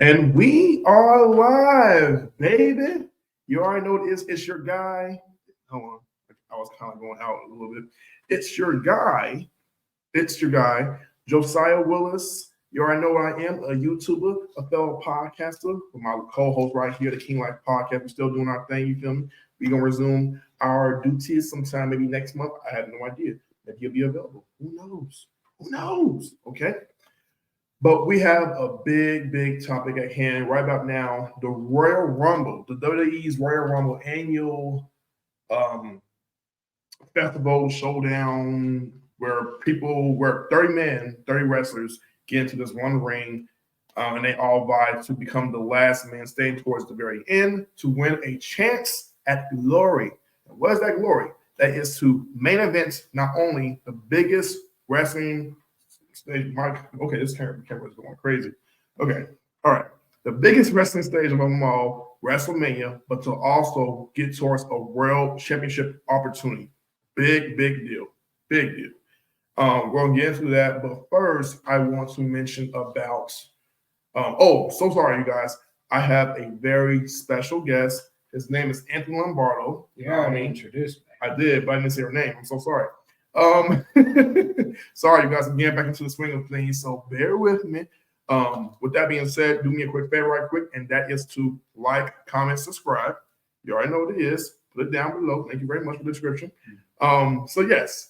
And we are live, baby. You already know what it is. It's your guy. Hold on. I was kind of going out a little bit. It's your guy. Josiah Willis. You already know what I am, a YouTuber, a fellow podcaster, with my co-host right here, the King Life Podcast. We're still doing our thing, you feel me? We're going to resume our duties sometime, maybe next month. I have no idea. Maybe you'll be available. Who knows? Okay? But we have a big topic at hand right about now. The Royal Rumble, the WWE's Royal Rumble annual festival showdown where 30 wrestlers get into this one ring and they all vie to become the last man staying towards the very end to win a chance at glory. And what is that glory? That is to main event not only the biggest wrestling stage. Okay, this camera is going crazy. Okay, all right. The biggest wrestling stage of them all, WrestleMania, but to also get towards a world championship opportunity. Big deal. We're going to get into that, but first, I want to mention about. So sorry, you guys. I have a very special guest. His name is Anthony Lombardo. You already introduced me. I did, but I didn't say her name. I'm so sorry. Sorry, you guys. I'm getting back into the swing of things, so bear with me. With that being said, do me a quick favor right quick, and that is to like, comment, subscribe. You already know what it is. Put it down below. Thank you very much for the description. So yes,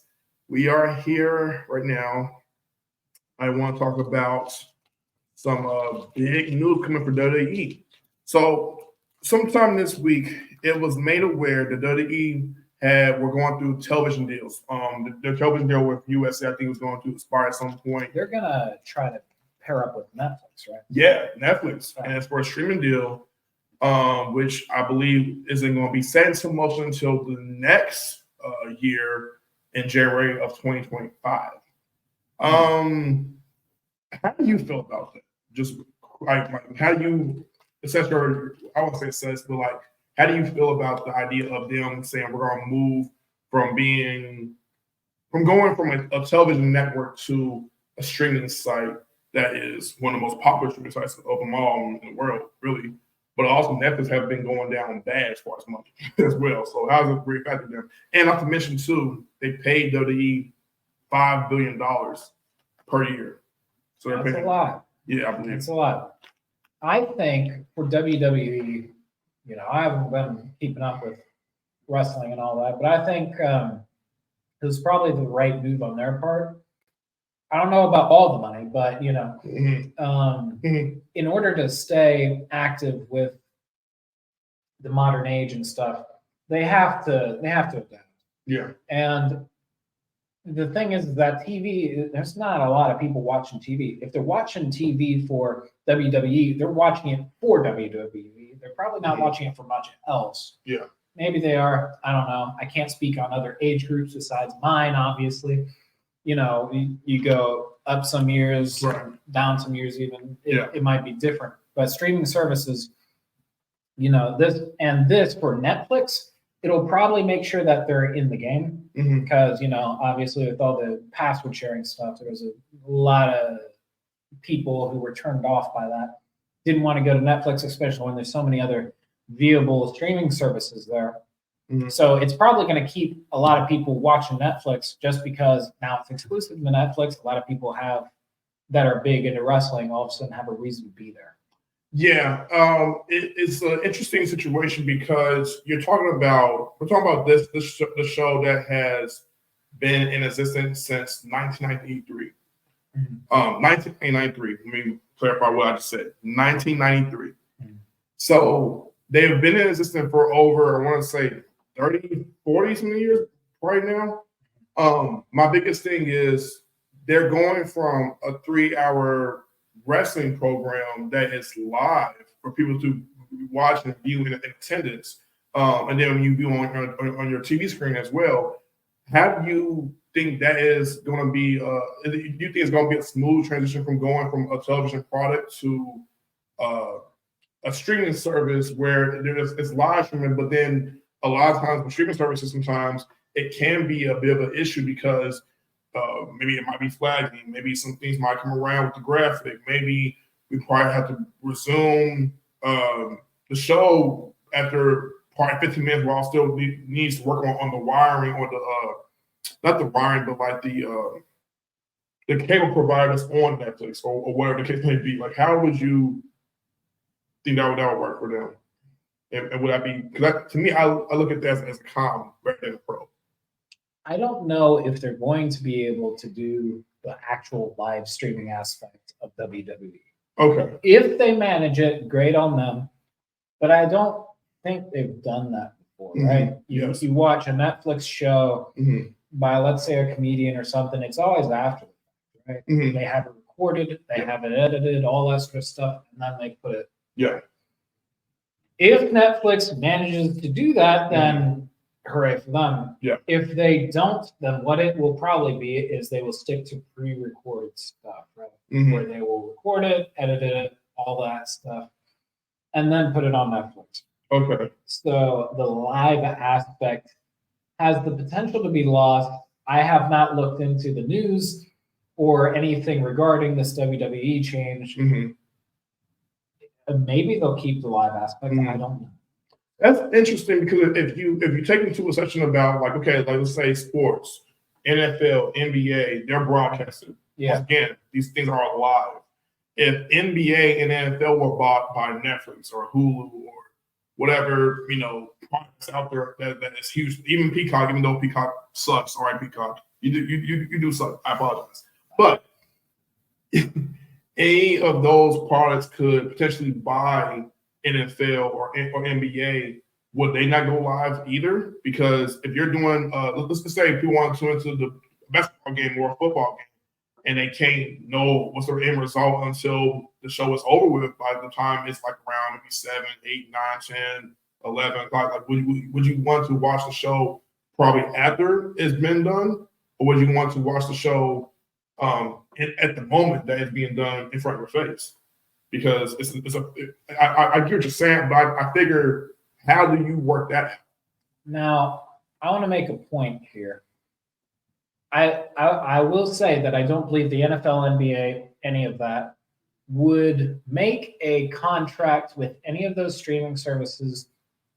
we are here right now. I want to talk about some big news coming for WWE. So sometime this week, it was made aware that WWE we're going through television deals. The television deal with USA, I think, was going to expire at some point. They're gonna try to pair up with Netflix, right? Yeah, Netflix, and it's for a streaming deal, which I believe isn't going to be set into motion until the next year in January of 2025. How do you feel about that? Just like how do you assess your? I won't say assess, but like, how do you feel about the idea of them saying we're going to move from going from a television network to a streaming site that is one of the most popular streaming sites of them all in the world, really? But also Netflix have been going down bad as far as money as well. So how does it really affect them? And not to mention too, they paid WWE $5 billion per year. So that's a lot. Yeah, I believe it's a lot. I think for WWE, I haven't been keeping up with wrestling and all that, but I think it was probably the right move on their part. I don't know about all the money, but in order to stay active with the modern age and stuff, they have to adapt. Yeah. And the thing is that TV, there's not a lot of people watching TV. If they're watching TV for WWE, they're watching it for WWE. They're probably not watching it for much else. Yeah. Maybe they are. I don't know. I can't speak on other age groups besides mine, obviously. You go up some years, right, down some years even. It might be different. But streaming services, this for Netflix, it'll probably make sure that they're in the game because, obviously with all the password sharing stuff, there was a lot of people who were turned off by that. Didn't want to go to Netflix, especially when there's so many other viable streaming services there. So it's probably going to keep a lot of people watching Netflix just because now it's exclusive to Netflix. A lot of people that are big into wrestling all of a sudden have a reason to be there. Yeah, it's an interesting situation because we're talking about the show that has been in existence since 1993. 1993. Let me clarify what I just said. 1993. So they've been in existence for over, I want to say, 30, 40 some years right now. My biggest thing is they're going from a 3-hour wrestling program that is live for people to watch and view in attendance, and then when you view on your TV screen as well. How do you think that is going to be? Do you think it's going to be a smooth transition from going from a television product to a streaming service where it's live streaming, but then a lot of times with streaming services, sometimes it can be a bit of an issue because maybe it might be flagging, maybe some things might come around with the graphic, maybe we probably have to resume the show after probably 15 minutes. While still needs to work on the wiring or the not the wiring, but like the cable providers on Netflix or whatever the case may be. Like, how would you think that would work for them? And would that be, because to me, I look at that as a con rather than a pro. I don't know if they're going to be able to do the actual live streaming aspect of WWE. Okay. If they manage it, great on them. But I don't think they've done that before, right? Yes. You watch a Netflix show by, let's say, a comedian or something, it's always after the fact, right? They have it recorded, they have it edited, all that sort of stuff, and then they put it. Yeah. If Netflix manages to do that, then hooray for them. Yeah. If they don't, then what it will probably be is they will stick to pre-recorded stuff, right? Where they will record it, edit it, all that stuff, and then put it on Netflix. Okay. So the live aspect has the potential to be lost. I have not looked into the news or anything regarding this WWE change. Maybe they'll keep the live aspect. I don't know. That's interesting because if you take into a section about like, okay, like let's say sports, NFL, NBA, they're broadcasted. Yeah. Once again, these things are live. If NBA and NFL were bought by Netflix or Hulu or whatever, products out there that is huge, even Peacock, even though Peacock sucks, all right, Peacock, you do suck. I apologize, but any of those products could potentially buy NFL or NBA. Would they not go live either? Because if you're doing, let's just say if you want to tune into the basketball game or a football game, and they can't know what's the end result until the show is over with, by the time it's like around maybe 7, 8, 9, 10, 11 o'clock, like would you want to watch the show probably after it's been done, or would you want to watch the show at the moment that it's being done in front of your face? Because I get what you're saying, but I figure, how do you work that out? Now, I want to make a point here. I will say that I don't believe the NFL, NBA, any of that would make a contract with any of those streaming services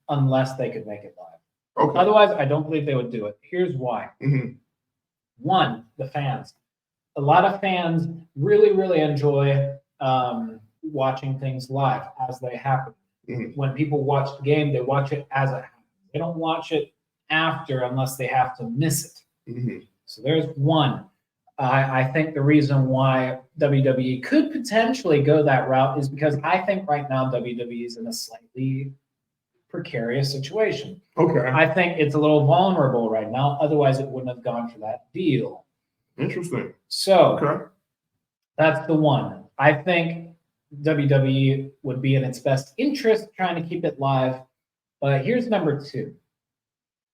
unless they could make it live. Okay. Otherwise, I don't believe they would do it. Here's why. One, the fans. A lot of fans really, really enjoy watching things live as they happen. When people watch the game, they watch it as it happens. They don't watch it after unless they have to miss it. So there's one. I think the reason why WWE could potentially go that route is because I think right now WWE is in a slightly precarious situation. Okay. I think it's a little vulnerable right now. Otherwise, it wouldn't have gone for that deal. Interesting. So that's the one. I think WWE would be in its best interest trying to keep it live. But here's number two.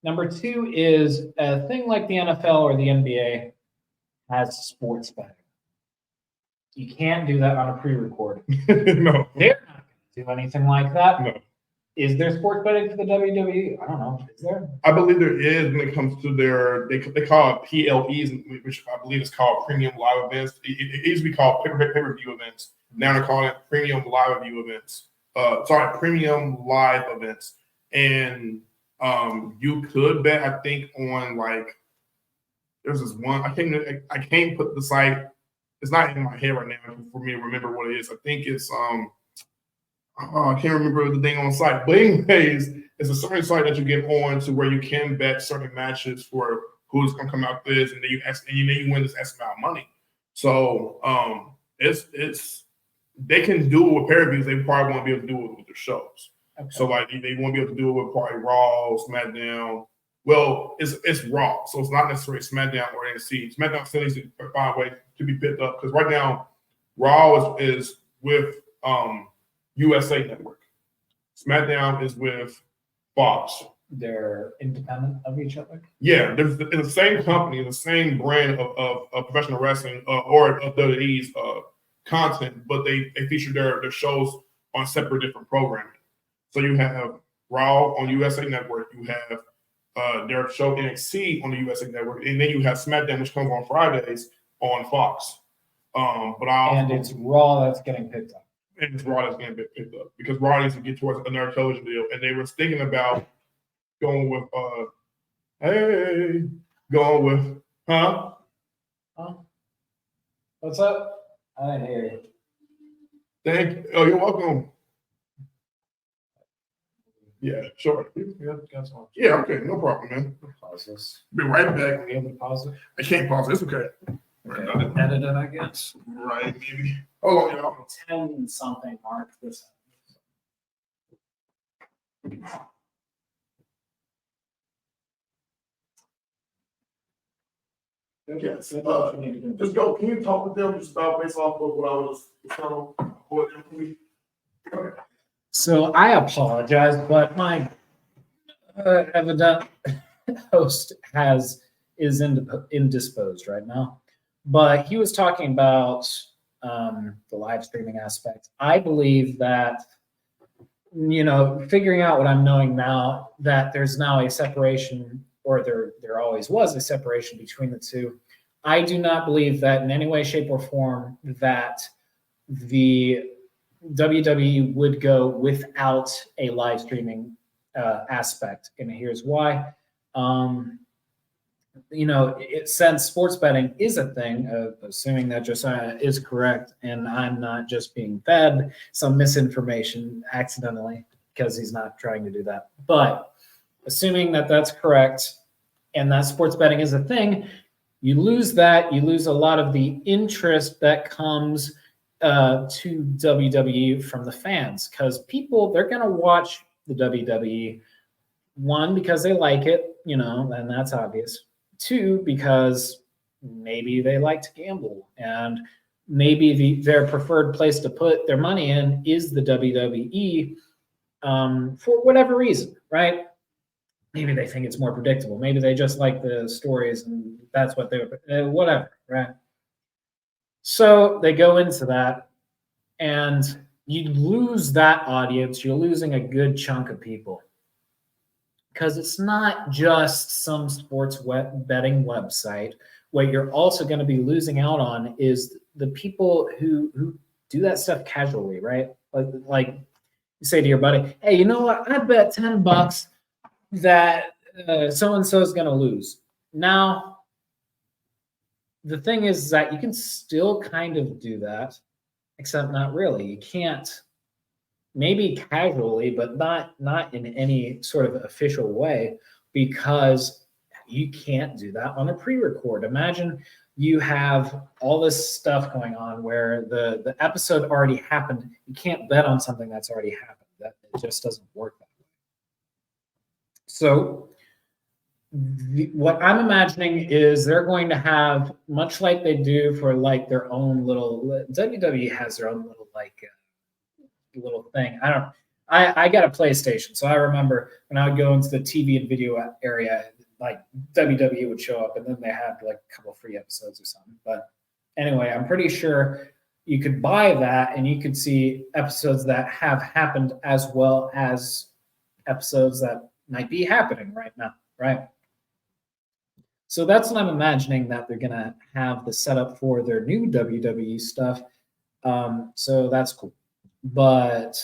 Number two is a thing like the NFL or the NBA has sports betting. You can't do that on a pre-recorded. No. They're not going to do anything like that. No. Is there sports betting for the WWE? I don't know. Is there? I believe there is when it comes to they call it PLEs, which I believe is called premium live events. It used to be called pay-per-view events. Now they're calling it premium live view events. Premium live events. And you could bet, I think, on like, there's this one, I can't put the site, it's not in my head right now for me to remember what it is. I think it's I can't remember the thing on the site. But anyways, it's a certain site that you get on to where you can bet certain matches for who's gonna come out this, and then you win this X amount of money. So it's they can do it with pay-per-views, they probably won't be able to do it with their shows. Okay. So like they won't be able to do it with probably Raw, SmackDown. Well, it's Raw, so it's not necessarily SmackDown or NXT. SmackDown still needs to find a way to be picked up because right now Raw is with USA Network. SmackDown is with Fox. They're independent of each other? Yeah, they're in the same company, the same brand of professional wrestling or of WWE's content, but they feature their shows on separate different programming. So you have Raw on USA Network, you have their show NXT on the USA Network, and then you have SmackDown, which comes on Fridays on Fox. And it's Raw that's getting picked up. and it's Raw that's going to get picked up because Raw needs to get towards another television deal, and they were thinking about going with huh? What's up? I didn't hear you. Thank you. Oh, you're welcome. Yeah, sure. Yeah, okay, no problem, man. Pause this. Be right back. Are we able to pause it? I can't pause it. It's okay. Okay. Edit it, I guess. Right, maybe. Hold on, y'all. 10 something mark this. Yes. Just go. Can you talk with them just about based off of what I was telling? Okay. So I apologize, but my evident host is indisposed right now. But he was talking about the live streaming aspect. I believe that, figuring out what I'm knowing now, that there's now a separation, or there always was a separation between the two. I do not believe that in any way, shape, or form that the WWE would go without a live streaming aspect, and here's why. Since sports betting is a thing, assuming that Josiah is correct, and I'm not just being fed some misinformation accidentally because he's not trying to do that. But assuming that that's correct, and that sports betting is a thing, you lose that. You lose a lot of the interest that comes to WWE from the fans, because they're going to watch the WWE, one, because they like it, and that's obvious. Two, because maybe they like to gamble, and maybe their preferred place to put their money in is the WWE for whatever reason, right? Maybe they think it's more predictable. Maybe they just like the stories, and that's what whatever, right? So they go into that, and you lose that audience. You're losing a good chunk of people, because it's not just some sports betting website. What you're also going to be losing out on is the people who do that stuff casually, right? Like you say to your buddy, hey, you know what? I bet $10 that so-and-so is going to lose. Now, the thing is that you can still kind of do that, except not really. You can't, maybe casually, but not in any sort of official way, because you can't do that on a pre-record. Imagine you have all this stuff going on where the episode already happened. You can't bet on something that's already happened. That it just doesn't work that way. So what I'm imagining is they're going to have, much like they do for like their own little, WWE has their own little little thing. I got a PlayStation, so I remember when I would go into the TV and video area, like WWE would show up, and then they had like a couple free episodes or something. But anyway, I'm pretty sure you could buy that and you could see episodes that have happened, as well as episodes that might be happening right now, right? So that's what I'm imagining that they're gonna have the setup for their new WWE stuff. So that's cool. But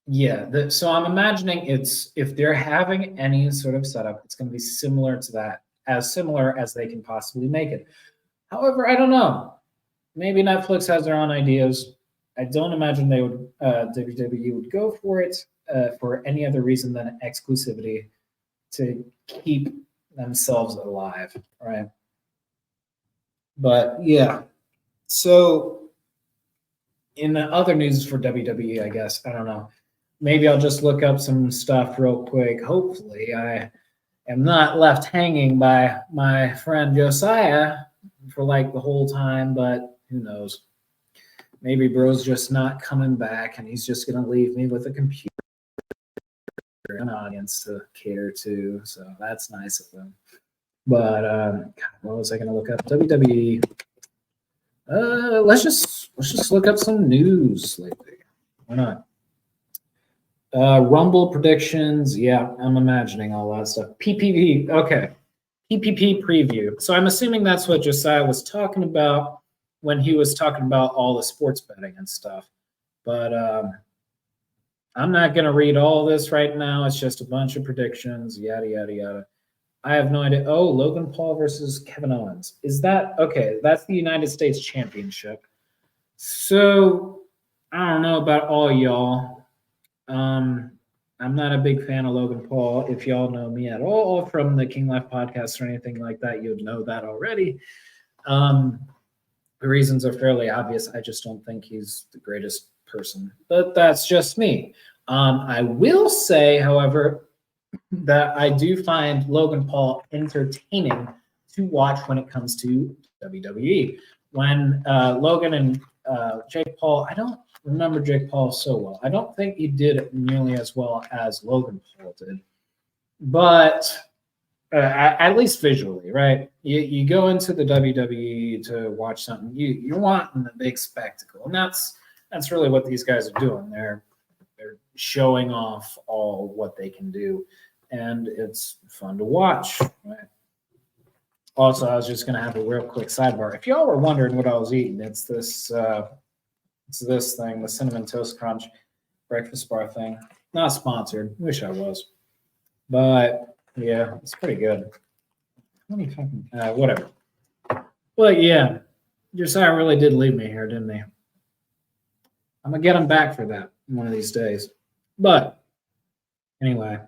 yeah, so I'm imagining if they're having any sort of setup, it's going to be similar to that, as similar as they can possibly make it. However, I don't know. Maybe Netflix has their own ideas. I don't imagine they would WWE would go for it for any other reason than exclusivity, to keep themselves alive, right? But yeah, so in the other news for WWE, I guess, I don't know. Maybe I'll just look up some stuff real quick. Hopefully I am not left hanging by my friend Josiah for like the whole time, but who knows? Maybe bro's just not coming back, and he's just going to leave me with a computer and an audience to cater to. So that's nice of him. But what was I going to look up? WWE. Let's just look up some news lately. Why not? Rumble predictions. Yeah, I'm imagining all that stuff. PPP. Okay. PPP preview. So I'm assuming that's what Josiah was talking about. when he was talking about all the sports betting and stuff. But I'm not going to read all this right now. It's just a bunch of predictions, yada, yada, yada. I have no idea. Oh, Logan Paul versus Kevin Owens. Is that okay? That's the United States Championship. So I don't know about all y'all. I'm not a big fan of Logan Paul. If y'all know me at all from the King Life podcast or anything like that, you'd know that already. The reasons are fairly obvious. I just don't think he's the greatest person, but that's just me. I will say, however, that I do find Logan Paul entertaining to watch when it comes to WWE. When Logan and Jake Paul, I don't remember Jake Paul so well. I don't think he did nearly as well as Logan Paul did, but at least visually, right? You go into the WWE to watch something, you're wanting the big spectacle, and that's really what these guys are doing. They're showing off all what they can do, and it's fun to watch. Right? Also, I was just going to have a real quick sidebar. If y'all were wondering what I was eating, it's this thing, the Cinnamon Toast Crunch breakfast bar thing. Not sponsored. Wish I was. But, yeah, it's pretty good. Whatever. But, yeah, Josiah really did leave me here, didn't he? I'm going to get him back for that one of these days. But, anyway,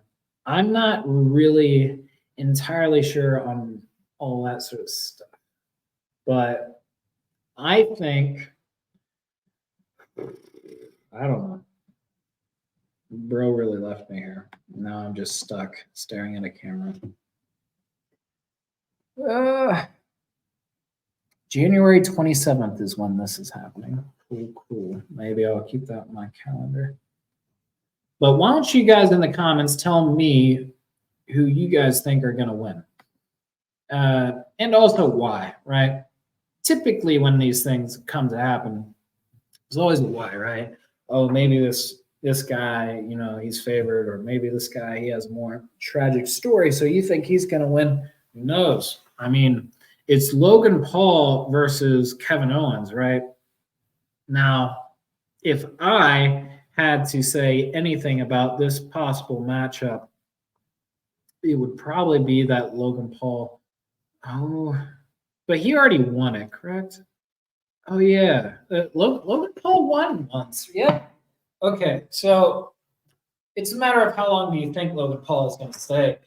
I'm not really entirely sure on all that sort of stuff. But I think, I don't know. Bro really left me here. Now I'm just stuck staring at a camera. January 27th is when this is happening. Cool. Maybe I'll keep that on my calendar. But why don't you guys in the comments tell me who you guys think are going to win? And also why, right? Typically when these things come to happen, there's always a why, right? Oh, maybe this guy, he's favored, or maybe this guy, he has a more tragic story, so you think he's going to win. Who knows? I mean, it's Logan Paul versus Kevin Owens, right? Now, if I had to say anything about this possible matchup, it would probably be that Logan Paul. Oh, but he already won it, correct? Oh, yeah. Logan Paul won once. Yep. Okay, so it's a matter of how long do you think Logan Paul is going to stay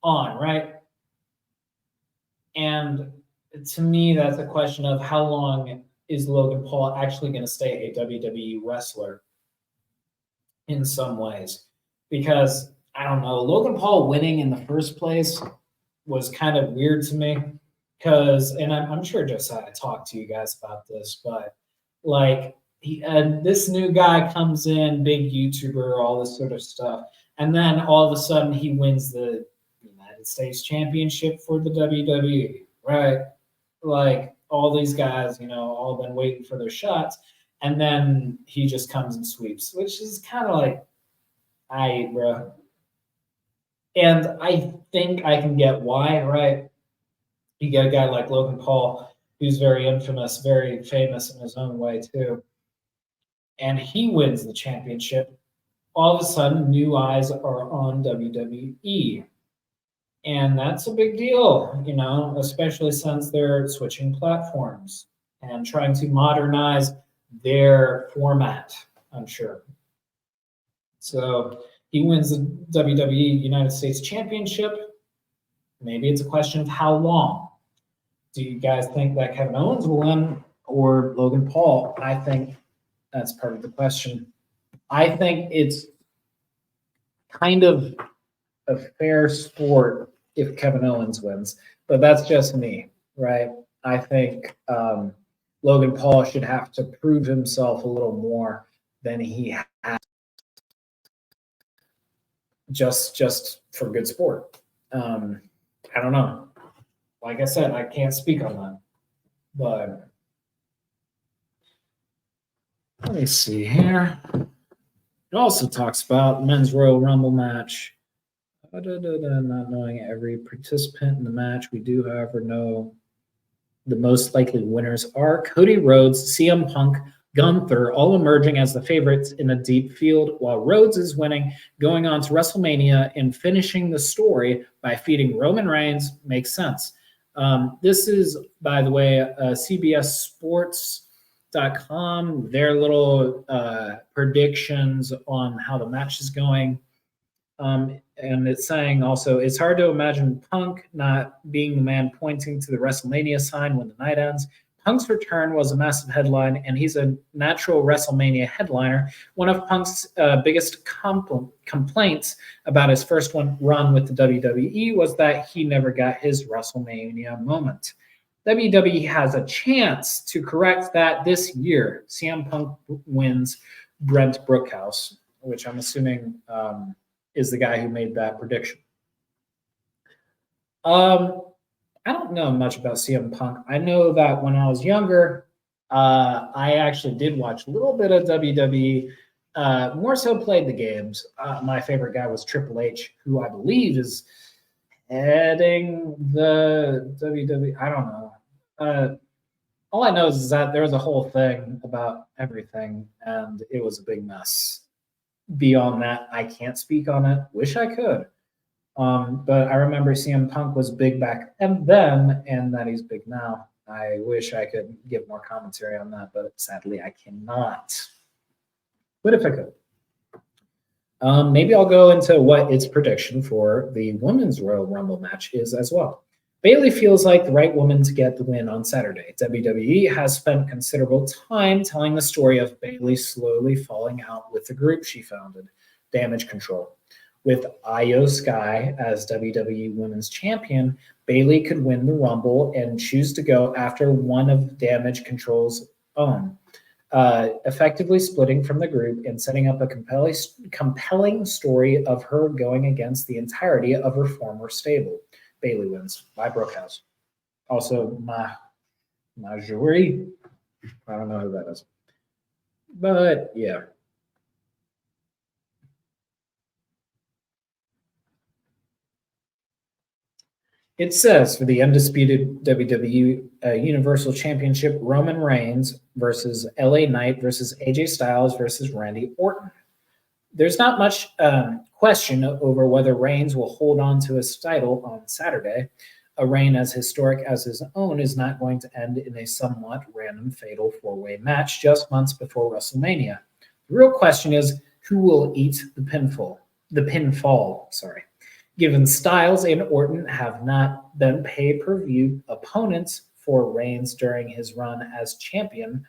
on, right? And to me, that's a question of how long is Logan Paul actually going to stay a WWE wrestler in some ways? Because, I don't know, Logan Paul winning in the first place was kind of weird to me. Because, and I'm sure Josiah talked to you guys about this, but like, this new guy comes in, big YouTuber, all this sort of stuff, and then all of a sudden he wins the United States Championship for the WWE, right? Like, all these guys, all been waiting for their shots, and then he just comes and sweeps, which is kind of like, bro. And I think I can get why, right? You get a guy like Logan Paul, who's very infamous, very famous in his own way too. And he wins the championship. All of a sudden, new eyes are on WWE. And that's a big deal, especially since they're switching platforms and trying to modernize their format, I'm sure. So he wins the WWE United States Championship. Maybe it's a question of how long. Do you guys think that Kevin Owens will win or Logan Paul? I think that's part of the question. I think it's kind of a fair sport if Kevin Owens wins, but that's just me, right? I think Logan Paul should have to prove himself a little more than he has just for good sport. I don't know. Like I said, I can't speak on that. But let me see here. It also talks about men's Royal Rumble match. Not knowing every participant in the match. We do, however, know The most likely winners are Cody Rhodes, CM Punk, Gunther, all emerging as the favorites in a deep field, while Rhodes is winning, going on to WrestleMania and finishing the story by feeding Roman Reigns. Makes sense. This is, by the way, CBSSports.com, their little predictions on how the match is going. And it's saying also, it's hard to imagine Punk not being the man pointing to the WrestleMania sign when the night ends. Punk's return was a massive headline, and he's a natural WrestleMania headliner. One of Punk's biggest complaints about his first run with the WWE was that he never got his WrestleMania moment. WWE has a chance to correct that this year. CM Punk wins Brent Brookhouse, which I'm assuming is the guy who made that prediction. I don't know much about CM Punk. I know that when I was younger, I actually did watch a little bit of WWE, more so played the games. My favorite guy was Triple H, who I believe is heading the WWE. I don't know. All I know is that there was a whole thing about everything, and it was a big mess. Beyond that, I can't speak on it. Wish I could. But I remember CM Punk was big back and then, and that he's big now. I wish I could give more commentary on that, but sadly I cannot. But if I could, maybe I'll go into what its prediction for the Women's Royal Rumble match is as well. Bayley feels like the right woman to get the win on Saturday. WWE has spent considerable time telling the story of Bayley slowly falling out with the group she founded, Damage Control. With Io Sky as WWE Women's Champion, Bayley could win the Rumble and choose to go after one of Damage Control's own, effectively splitting from the group and setting up a compelling story of her going against the entirety of her former stable. Bayley wins by Brookhouse. Also, Marjorie. I don't know who that is. But yeah. It says for the undisputed WWE Universal Championship, Roman Reigns versus LA Knight versus AJ Styles versus Randy Orton. There's not much question over whether Reigns will hold on to his title on Saturday. A reign as historic as his own is not going to end in a somewhat random fatal four-way match just months before WrestleMania. The real question is who will eat the pinfall. Given Styles and Orton have not been pay-per-view opponents for Reigns during his run as champion,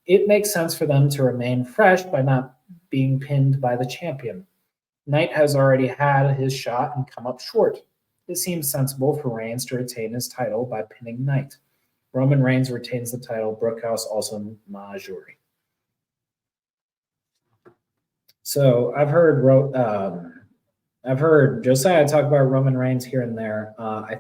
it makes sense for them to remain fresh by not being pinned by the champion. Knight has already had his shot and come up short. It seems sensible for Reigns to retain his title by pinning Knight. Roman Reigns retains the title. Brookhouse also Marjorie. So I've heard Josiah talk about Roman Reigns here and there. I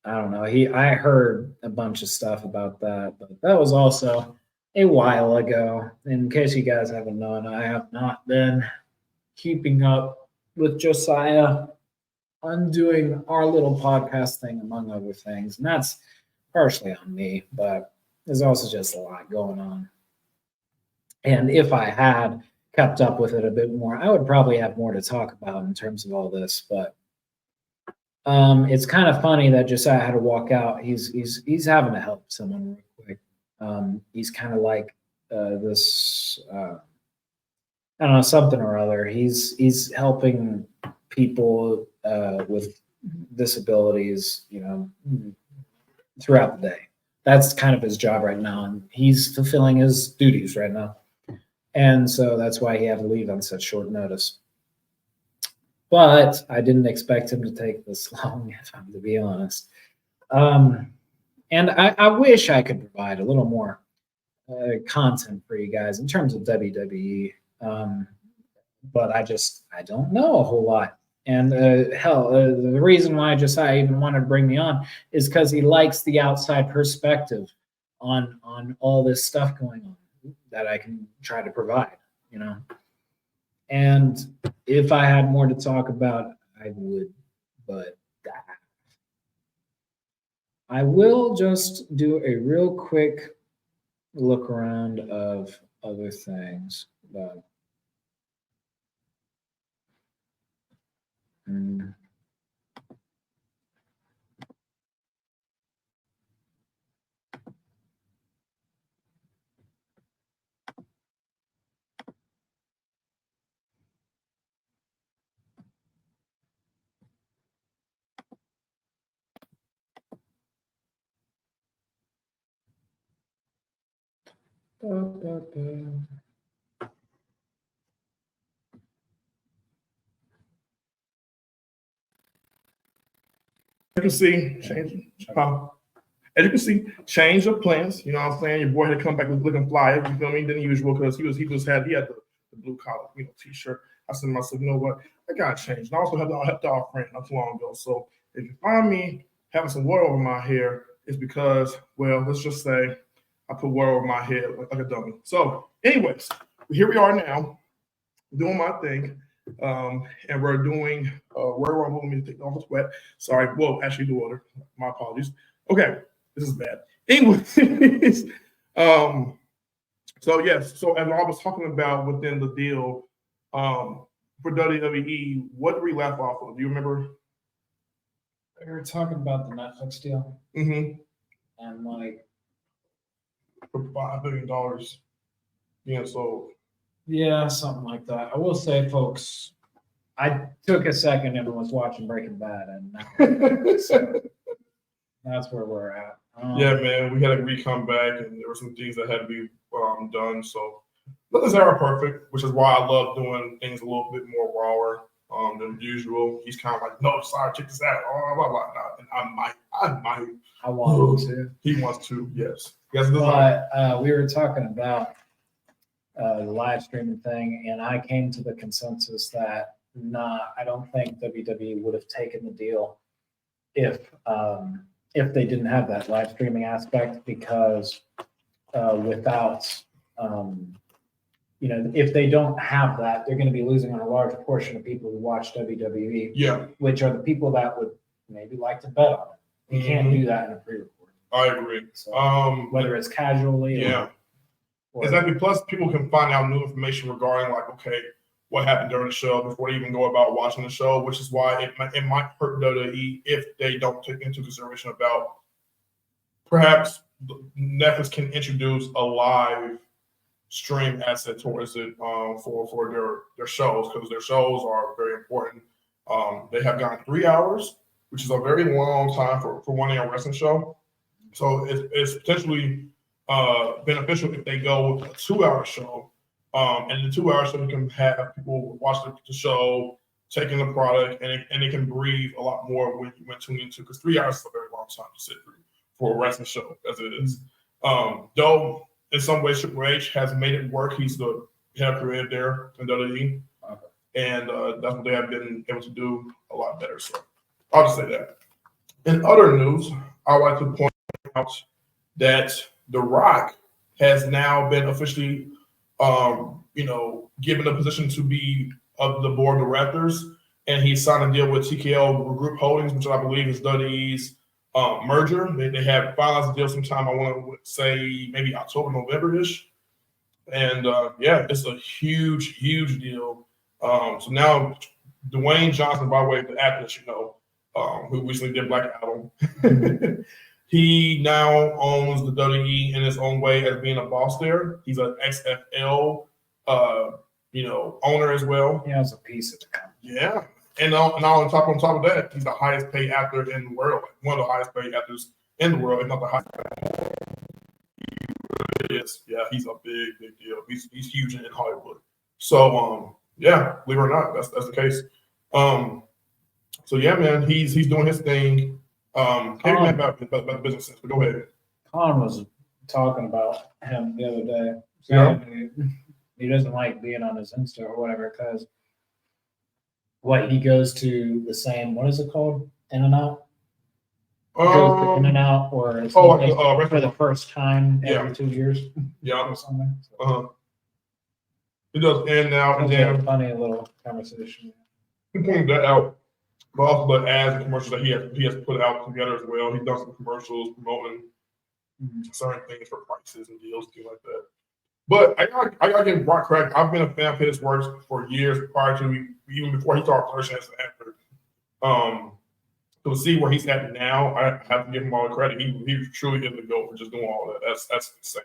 don't know. I heard a bunch of stuff about that, but that was also a while ago. In case you guys haven't known, I have not been keeping up with Josiah on doing our little podcast thing, among other things. And that's partially on me, but there's also just a lot going on. And if I had kept up with it a bit more, I would probably have more to talk about in terms of all this, but it's kind of funny that Josiah had to walk out. He's having to help someone real quick. He's kind of like this, I don't know, something or other. He's helping people with disabilities, throughout the day. That's kind of his job right now, and he's fulfilling his duties right now. And so that's why he had to leave on such short notice. But I didn't expect him to take this long, if I'm to be honest. And I wish I could provide a little more content for you guys in terms of WWE. But I don't know a whole lot. And the reason why Josiah even wanted to bring me on is because he likes the outside perspective on all this stuff going on that I can try to provide, And if I had more to talk about, I would, but I will just do a real quick look around of other things. But, You can see, as you can see, change of plans. You know what I'm saying? Your boy had to come back looking flyer, you feel me, than usual, because he had the blue collar, t-shirt. I said to myself, you know what? I gotta change. And I also helped our friend not too long ago. So if you find me having some water over my hair, it's because, well, let's just say I put water over my head like a dummy. So, anyways, here we are now, doing my thing. And we're doing Royal Rumble. Let me take off the sweat. Sorry. Well, actually, the water. My apologies. Okay, this is bad. Anyways, so yes. So as I was talking about within the deal, for WWE, what did we left off of? Do you remember? We were talking about the Netflix deal, Mm-hmm. and like For $5 billion being sold. yeah, something like that. I will say, folks, I took a second and was watching Breaking Bad, and so that's where we're at. Yeah, man, we had to re-come back, and there were some things that had to be done. So nothing's ever perfect, which is why I love doing things a little bit more rawer than usual. He's kind of like, no, sorry, check this out. Blah, blah, blah. And I might. I want him to. He wants to, yes. Yes, but we were talking about the live streaming thing, and I came to the consensus that I don't think WWE would have taken the deal if they didn't have that live streaming aspect, because without if they don't have that, they're going to be losing on a large portion of people who watch WWE, yeah, which are the people that would maybe like to bet on it. You can't do that in a pre-recording. I agree. So, whether it's casually, yeah. Exactly. Plus, people can find out new information regarding, like, okay, what happened during the show before they even go about watching the show, which is why it might hurt WWE if they don't take into consideration about perhaps Netflix can introduce a live stream asset towards it for their shows, because their shows are very important. They have gone 3 hours, which is a very long time for 1 hour wrestling show. So it's potentially beneficial if they go with a 2 hour show. And the 2 hour show, you can have people watch the show, taking the product, and it can breathe a lot more when tuning into, because 3 hours is a very long time to sit through for a wrestling show, as it is. Though in some ways Triple H has made it work. He's the head creative there in WWE. And that's what they have been able to do a lot better. So I'll just say that. In other news, I would like to point out that The Rock has now been officially, given a position to be of the board of directors, and he signed a deal with TKO Group Holdings, which I believe is WWE's merger. They have finalized the deal sometime, I want to say maybe October, November-ish. And it's a huge, huge deal. So now Dwayne Johnson, by the way, the actor who recently did Black Adam, he now owns the WWE in his own way as being a boss there. He's an XFL, owner as well. He has a piece of the company. Yeah. And on top of that, he's the highest paid actor in the world, one of the highest paid actors in the world, if not the highest paid. He is. Yeah, he's a big, big deal. He's huge in Hollywood. So believe it or not, that's the case. So yeah, man, he's doing his thing. About the business sense, but go ahead. Colin was talking about him the other day. So he doesn't like being on his Insta or whatever, because he goes to the same, what is it called? In-N-Out? Goes to In-N-Out, or for the first time every 2 years. Yeah. Or something. It does In-N-Out, and then funny little conversation. He pointed that out but ads and commercials that he has put out together as well. He's done some commercials promoting certain things for prices and deals, things like that. But I gotta give Brock credit. I've been a fan of his works for years prior to even before he started Thursday as an actor. To see where he's at now, I have to give him all the credit. He truly is the GOAT for just doing all that. That's insane.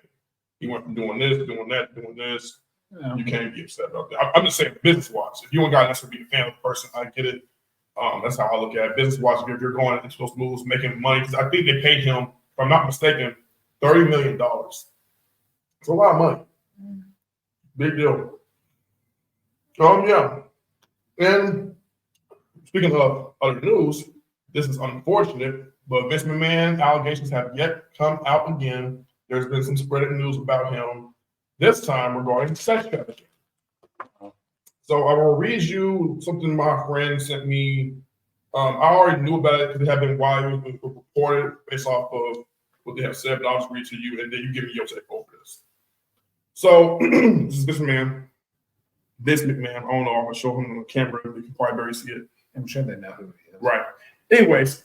He went from doing this, doing that, doing this. Yeah. You can't be upset about that. I'm just saying, business-wise, if you don't got necessarily be a fan of the person, I get it. That's how I look at it. Business-wise, if you're going into those moves, making money, because I think they paid him, if I'm not mistaken, $30 million. It's a lot of money. Big deal. Yeah. And speaking of other news, this is unfortunate, but Vince McMahon allegations have yet come out again. There's been some spreading news about him, this time regarding sex trafficking. So I will read you something my friend sent me. I already knew about it because it had been widely reported based off of what they have said, but I'll just read to you, and then you give me your take over this. So this is Vince McMahon. Vince McMahon. I don't know. I'm going to show him on the camera. You can probably barely see it. I'm sure they know who he is. Right. Anyways,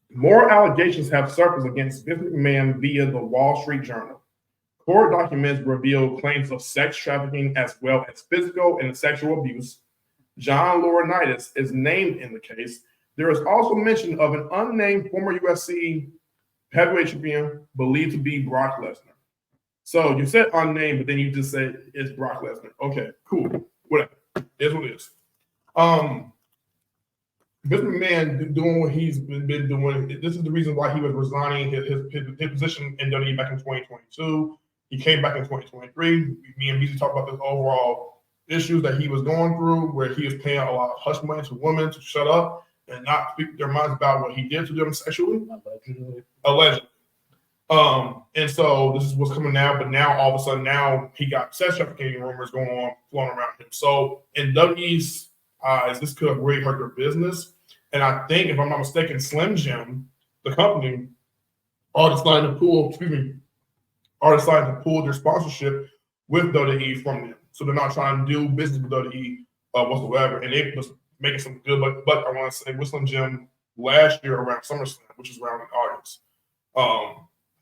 more allegations have surfaced against Vince McMahon via the Wall Street Journal. Court documents reveal claims of sex trafficking as well as physical and sexual abuse. John Laurinaitis is named in the case. There is also mention of an unnamed former UFC heavyweight champion believed to be Brock Lesnar. So you said unnamed, but then you just said it's Brock Lesnar. Okay, cool. Whatever. It's what it is. Vince McMahon doing what he's been doing. This is the reason why he was resigning his position in WWE back in 2022. He came back in 2023. Me and BZ talked about this overall issues that he was going through, where he was paying a lot of hush money to women to shut up and not speak their minds about what he did to them sexually. Allegedly. And so this is what's coming now, but now all of a sudden now he got sex trafficking rumors going on, flowing around him. So in WWE's eyes, this could have really hurt their business. And I think, if I'm not mistaken, Slim Jim, the company, are deciding to pull their sponsorship with WWE from them. So they're not trying to do business with WWE whatsoever. And they was making some good, but I want to say with Slim Jim last year around SummerSlam, which is around in August.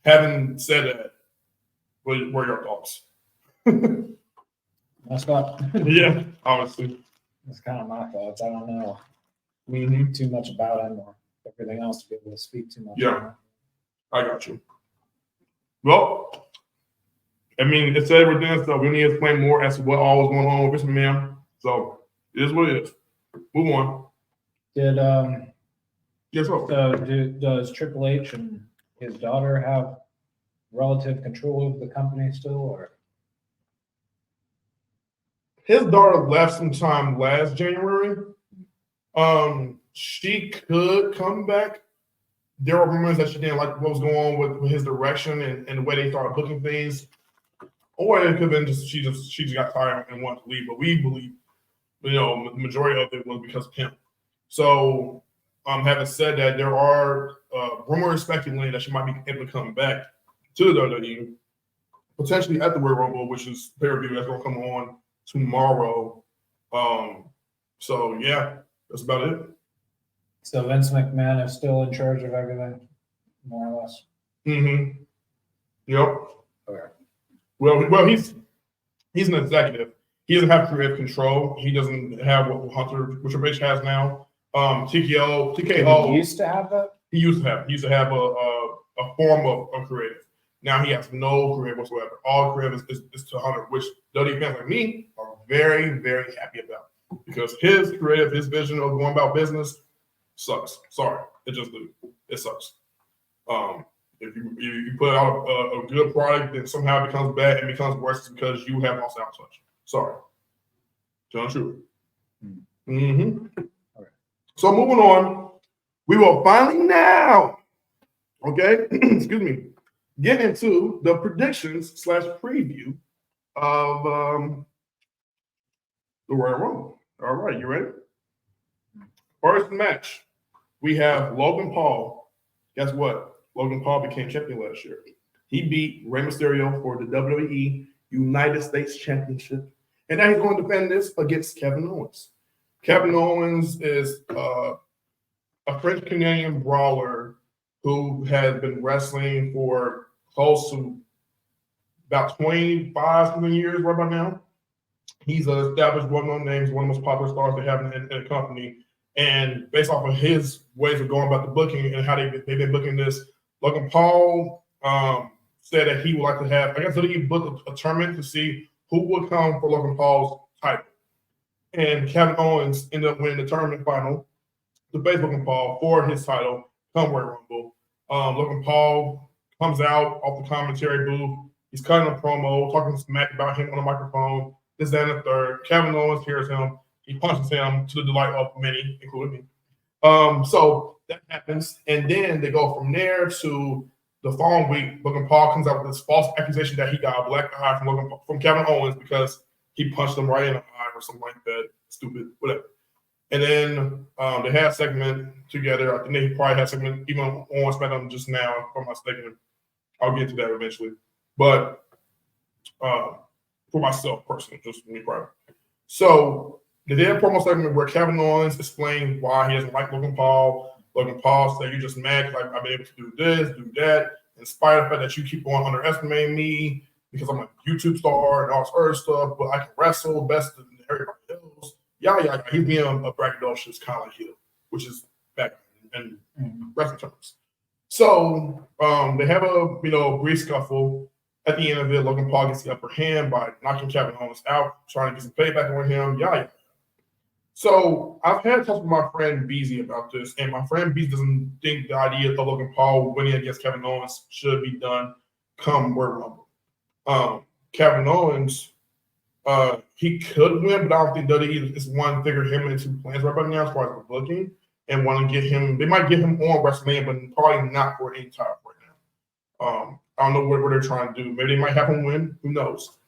Having said that, what are your thoughts? That's not. Yeah, obviously. That's kind of my thoughts. I don't know Mm-hmm. too much about him or everything else to be able to speak too much. Yeah, I got you. Well, I mean, it's everything, so we need to explain more as to what all was going on with Vince McMahon. So it is what it is. Move on. Did Yes, sir. so does Triple H and his daughter have relative control of the company still, or? His daughter left sometime last January. She could come back. There were rumors that she didn't like what was going on with his direction and the way they started booking things. Or it could have been just she just got tired and wanted to leave. But we believe, the majority of it was because of him. So, having said that, there are rumors speculating that she might be able to come back to the WWE, potentially at the Royal Rumble, which is pay-per-view that's going to come on tomorrow. So yeah, that's about it. So Vince McMahon is still in charge of everything, more or less. Mm-hmm. Yep. Okay. Well, he's an executive. He doesn't have creative control. He doesn't have what Hunter, which Rich has now. TKO. He used to have that. He used to have a form of creative. Now he has no creative whatsoever. All creative is to Hunter, which WWE fans like me are very, very happy about, because his creative, his vision of going about business sucks. Sorry, it sucks. If you put out a good product, then somehow it becomes bad and becomes worse because you have lost out touch. Sorry. John True. Mm-hmm. Okay. So moving on, we will finally now, okay, excuse me, get into the predictions / preview of the Royal Rumble. All right, you ready? First match, we have Logan Paul. Guess what? Logan Paul became champion last year. He beat Rey Mysterio for the WWE United States Championship. And now he's going to defend this against Kevin Owens. Kevin Owens is a French Canadian brawler who has been wrestling for close to about 25 something years right about now. He's an established, well-known name. He's one of the most popular stars they have in the company. And based off of his ways of going about the booking and how they've been booking this, Logan Paul said that he would like to have, I guess, he booked a tournament to see who would come for Logan Paul's title. And Kevin Owens ended up winning the tournament final to face Logan Paul for his title come Royal Rumble. Logan Paul comes out off the commentary booth. He's cutting a promo, talking smack about him on the microphone. This, that, and the third. Kevin Owens hears him. He punches him to the delight of many, including me. So that happens. And then they go from there to the following week. Logan Paul comes out with this false accusation that he got a black eye from Kevin Owens because he punched him right in the eye or something like that. Stupid, whatever. And then they had a segment together. I think they probably had a segment even on SmackDown just now from my segment. I'll get to that eventually. But for myself personally, just me private. So they did a promo segment where Kevin Owens explained why he doesn't like Logan Paul. Logan Paul said, "You're just mad because I've been able to do this, do that, in spite of the fact that you keep on underestimating me because I'm a YouTube star and all this other stuff, but I can wrestle best than everybody else." Yeah. He's being a braggadocious kind of like heel, which is back in wrestling terms. So they have a brief scuffle. At the end of it, Logan Paul gets the upper hand by knocking Kevin Owens out, trying to get some payback on him. Yeah. So I've had talks with my friend Beezy about this, and my friend Beezy doesn't think the idea of Logan Paul winning against Kevin Owens should be done come Royal Rumble. Kevin Owens, he could win, but I don't think WWE is one figure him into plans right about now as far as the booking and want to get him. They might get him on WrestleMania, but probably not for any time right now. I don't know what they're trying to do. Maybe they might have him win. Who knows?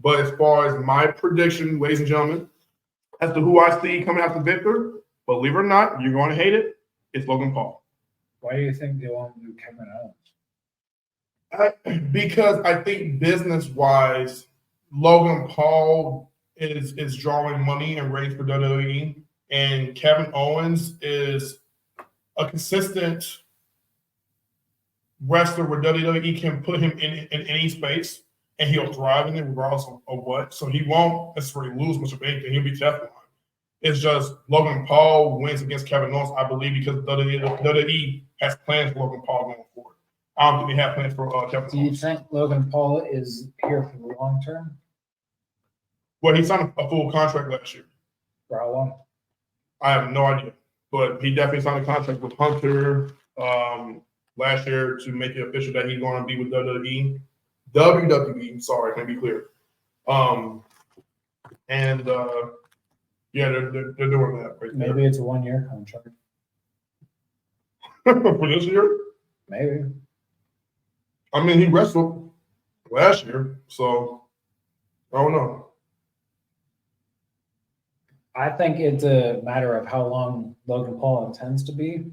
But as far as my prediction, ladies and gentlemen, as to who I see coming out the victor, believe it or not, you're going to hate it. It's Logan Paul. Why do you think they won't do Kevin Owens? Because I think business-wise, Logan Paul is drawing money and ratings for WWE, and Kevin Owens is a consistent wrestler where WWE can put him in any space and he'll thrive in it regardless of what. So he won't necessarily lose much of anything. He'll be Teflon. It's just Logan Paul wins against Kevin Owens, I believe, because WWE has plans for Logan Paul going forward. I don't think they have plans for Kevin Owens. Do you think Logan Paul is here for the long term? Well, he signed a full contract last year. For how long? I have no idea. But he definitely signed a contract with Hunter last year to make it official that he's going to be with WWE. WWE, sorry, can I be clear. Yeah, they're doing that right Maybe there. it's a 1-year contract. For this year? Maybe. I mean, he wrestled last year, so I don't know. I think it's a matter of how long Logan Paul intends to be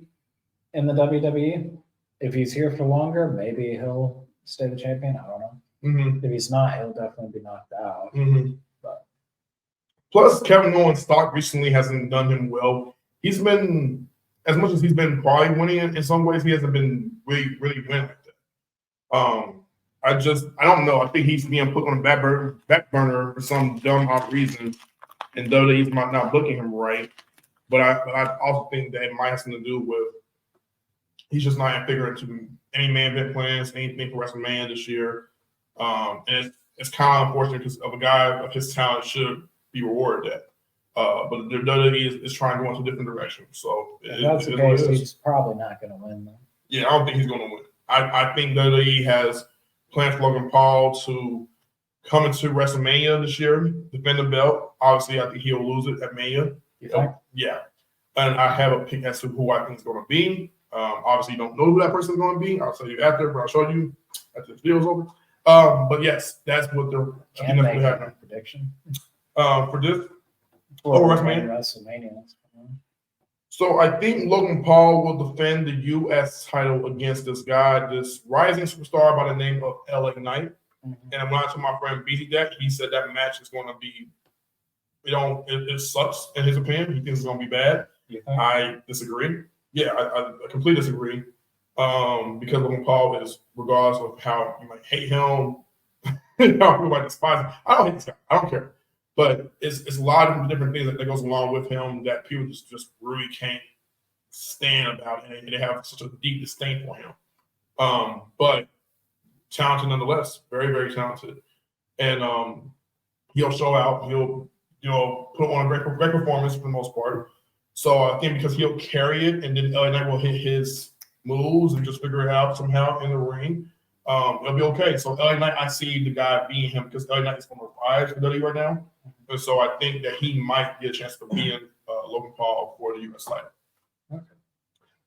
in the WWE. If he's here for longer, maybe he'll stay the champion. I don't know. Mm-hmm. If he's not, he'll definitely be knocked out. Mm-hmm. But plus, Kevin Owens' stock recently hasn't done him well. He's been, as much as he's been probably winning in some ways, he hasn't been really winning like that. I don't know. I think he's being put on the back burner for some dumb odd reason, and WWE's not booking him right. But I also think that it might have something to do with he's just not figuring into any main event plans, anything for WrestleMania this year. And it's kind of unfortunate because of a guy of his talent should be rewarded that. But the WWE is trying to go into a different direction. So if that's the case, he's probably not going to win, though. Yeah, I don't think he's going to win. I think WWE has planned for Logan Paul to come into WrestleMania this year, defend the belt. Obviously, I think he'll lose it at Mania. You think? Yeah. And I have a pick as to who I think is going to be. Obviously, you don't know who that person is going to be. I'll tell you after, but I'll show you after the video's over. But yes, that's what they're happening. Prediction for this. WrestleMania. So I think Logan Paul will defend the U.S. title against this guy, this rising superstar by the name of LA Knight. Mm-hmm. And when I told my friend BT that, he said that match is going to be it sucks in his opinion. He thinks it's going to be bad. I disagree. Yeah, I completely disagree. Because Logan Paul is, regardless of how you might hate him, how people might despise him. I don't hate this guy. I don't care. But it's a lot of different things that goes along with him that people just really can't stand about, and they have such a deep disdain for him. But talented nonetheless, very, very talented. And he'll show out. He'll put on a great performance for the most part. So I think because he'll carry it, and then LA Knight will hit his moves and just figure it out somehow in the ring, it'll be okay. So LA Knight, I see the guy being him because LA Knight is on the rise for WWE right now, and so I think that he might get a chance to be in Logan Paul for the US title. Okay.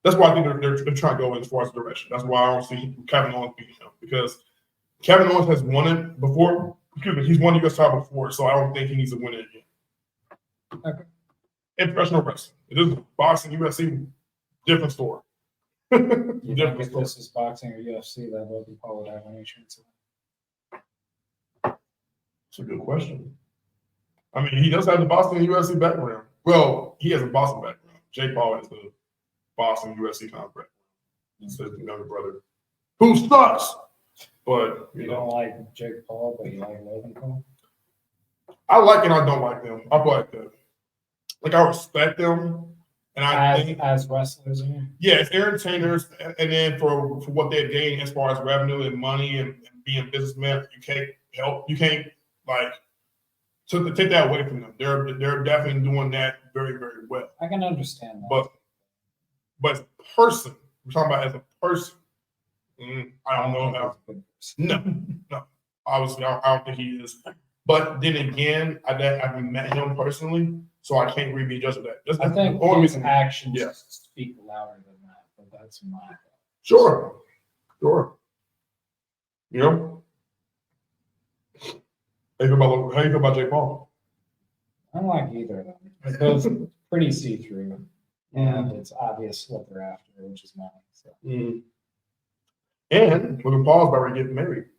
That's why I think they're trying to go in as far as the direction. That's why I don't see Kevin Owens beating him, because Kevin Owens has won it before. Excuse me, he's won the US title before, so I don't think he needs to win it again. Okay. In professional wrestling, it is boxing, UFC, different story. You think if this is boxing or UFC, that Logan Paul would have any chance of it? That's a good question. I mean, he does have the boxing and UFC background. Well, he has a boxing background. Jake Paul has the boxing UFC kind of background. He's his younger brother, who sucks. But you don't like Jake Paul, but you like Logan Paul? I like and I don't like them. I feel like that. Like, I respect them. And I think as wrestlers, yeah, as entertainers, and then for what they're gaining as far as revenue and money and being businessmen, you can't like to take that away from them. They're definitely doing that very, very well. I can understand that. But as a person, we're talking about as a person, I don't know how. No, obviously I don't think he is. But then again, I've met him personally, so I can't really be judged of that. I think his actions speak louder than that, but that's my thought. Sure. You know? How you feel about Jake Paul? I don't like either of them. It goes pretty see-through, and it's obvious what they're after, which is money. So. And Logan Paul's about to get married.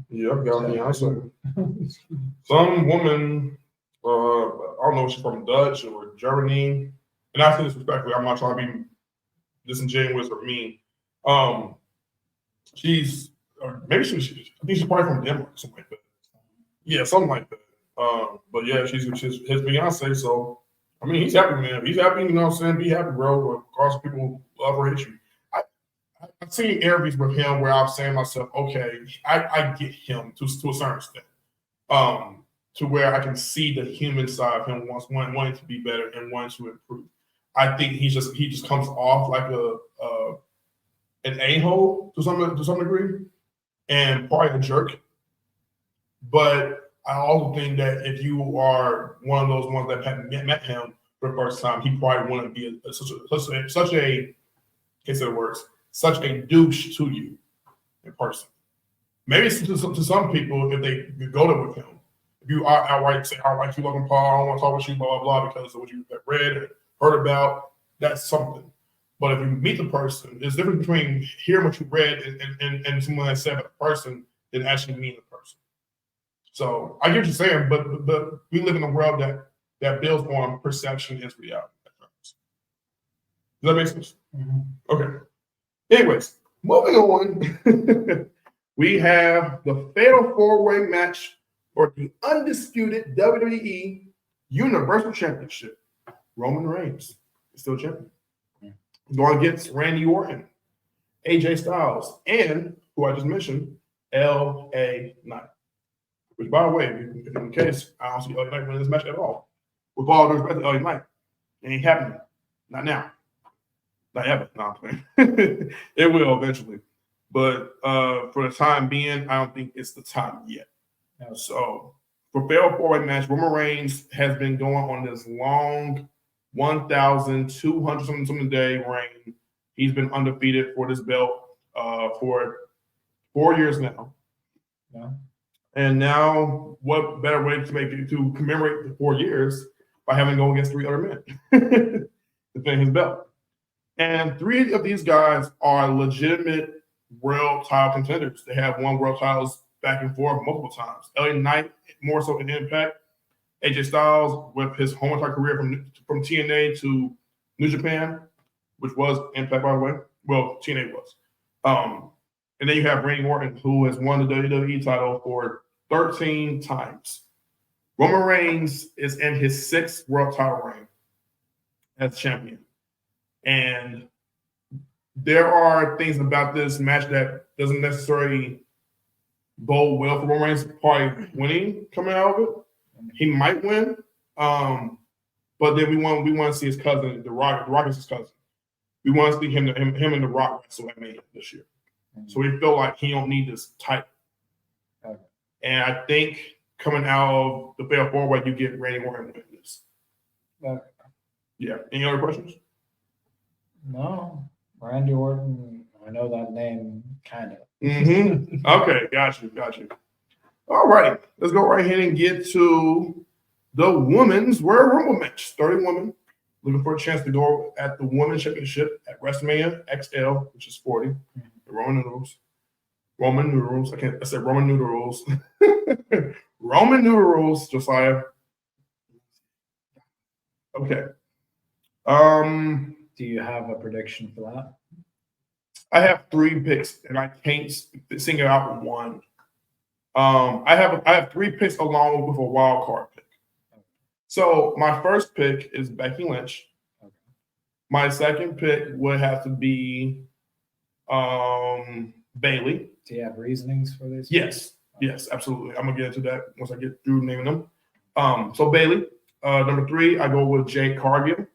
Yep, got me also. Some woman, I don't know if she's from Dutch or Germany, and I say this respectfully, I'm not trying to be disingenuous or mean. She's, or maybe I think she's probably from Denmark, something like that. Yeah, something like that. But yeah, she's his fiance, so I mean, he's happy, man. He's happy, you know what I'm saying? Be happy, bro. Of course, people love or hate you. I've seen interviews with him where I'm saying to myself, okay, I get him to a certain extent, to where I can see the human side of him wanting to be better and wanting to improve. I think he just comes off like an a-hole to some degree, and probably a jerk. But I also think that if you are one of those ones that have met him for the first time, he probably wouldn't be such a douche to you in person. Maybe to some people, if they go there with him, if you outright say, I don't like you, Logan Paul, I don't want to talk with you, blah, blah, blah, because of what you have read and heard about, that's something. But if you meet the person, there's a difference between hearing what you read and someone that said about the person than actually meeting the person. So I get what you're saying, but we live in a world that builds on perception is reality. Does that make sense? Mm-hmm. Okay. Anyways, moving on, we have the fatal four-way match for the undisputed WWE Universal Championship. Roman Reigns is still champion. He's going against Randy Orton, AJ Styles, and who I just mentioned, LA Knight. Which, by the way, in case I don't see LA Knight winning this match at all, with all due respect to LA Knight, it ain't happening. Not now. Not ever. No, it will eventually. But for the time being, I don't think it's the time yet. No. So for fatal four-way match, Roman Reigns has been going on this long 1,200 something day reign. He's been undefeated for this belt for 4 years now. Yeah. And now, what better way to commemorate the 4 years by having to go against 3 other men to defend his belt? And 3 of these guys are legitimate world title contenders. They have won world titles back and forth multiple times. LA Knight more so in Impact, AJ Styles with his whole entire career from TNA to New Japan, which was Impact, by the way. Well, TNA was. And then you have Randy Orton, who has won the WWE title for 13 times. Roman Reigns is in his 6th world title reign as champion. And there are things about this match that doesn't necessarily bode well for Roman Reigns probably winning coming out of it. He might win. But then we want to see his cousin, The Rock. The Rock is his cousin. We want to see him and The Rock wrestle at Mania this year. So we feel like he don't need this title. Okay. And I think coming out of the Fatal 4-Way, you get Randy Orton with this. Okay. Yeah. Any other questions? No. Randy Orton, I know that name kind of. Mm-hmm. Okay, got you. All right. Let's go right ahead and get to the Women's Royal Rumble match. 30 women looking for a chance to go at the Women's Championship at WrestleMania XL, which is 40. Mm-hmm. The Roman Noodles. I said Roman Noodles. Roman Noodles, Josiah. Okay. Do you have a prediction for that? I have 3 picks, and I can't single out one. I have 3 picks along with a wild card pick. So my first pick is Becky Lynch. Okay. My second pick would have to be Bayley. Do you have reasonings for this? Yes, absolutely. I'm gonna get into that once I get through naming them. So Bayley. Number 3, I go with Jade Cargill.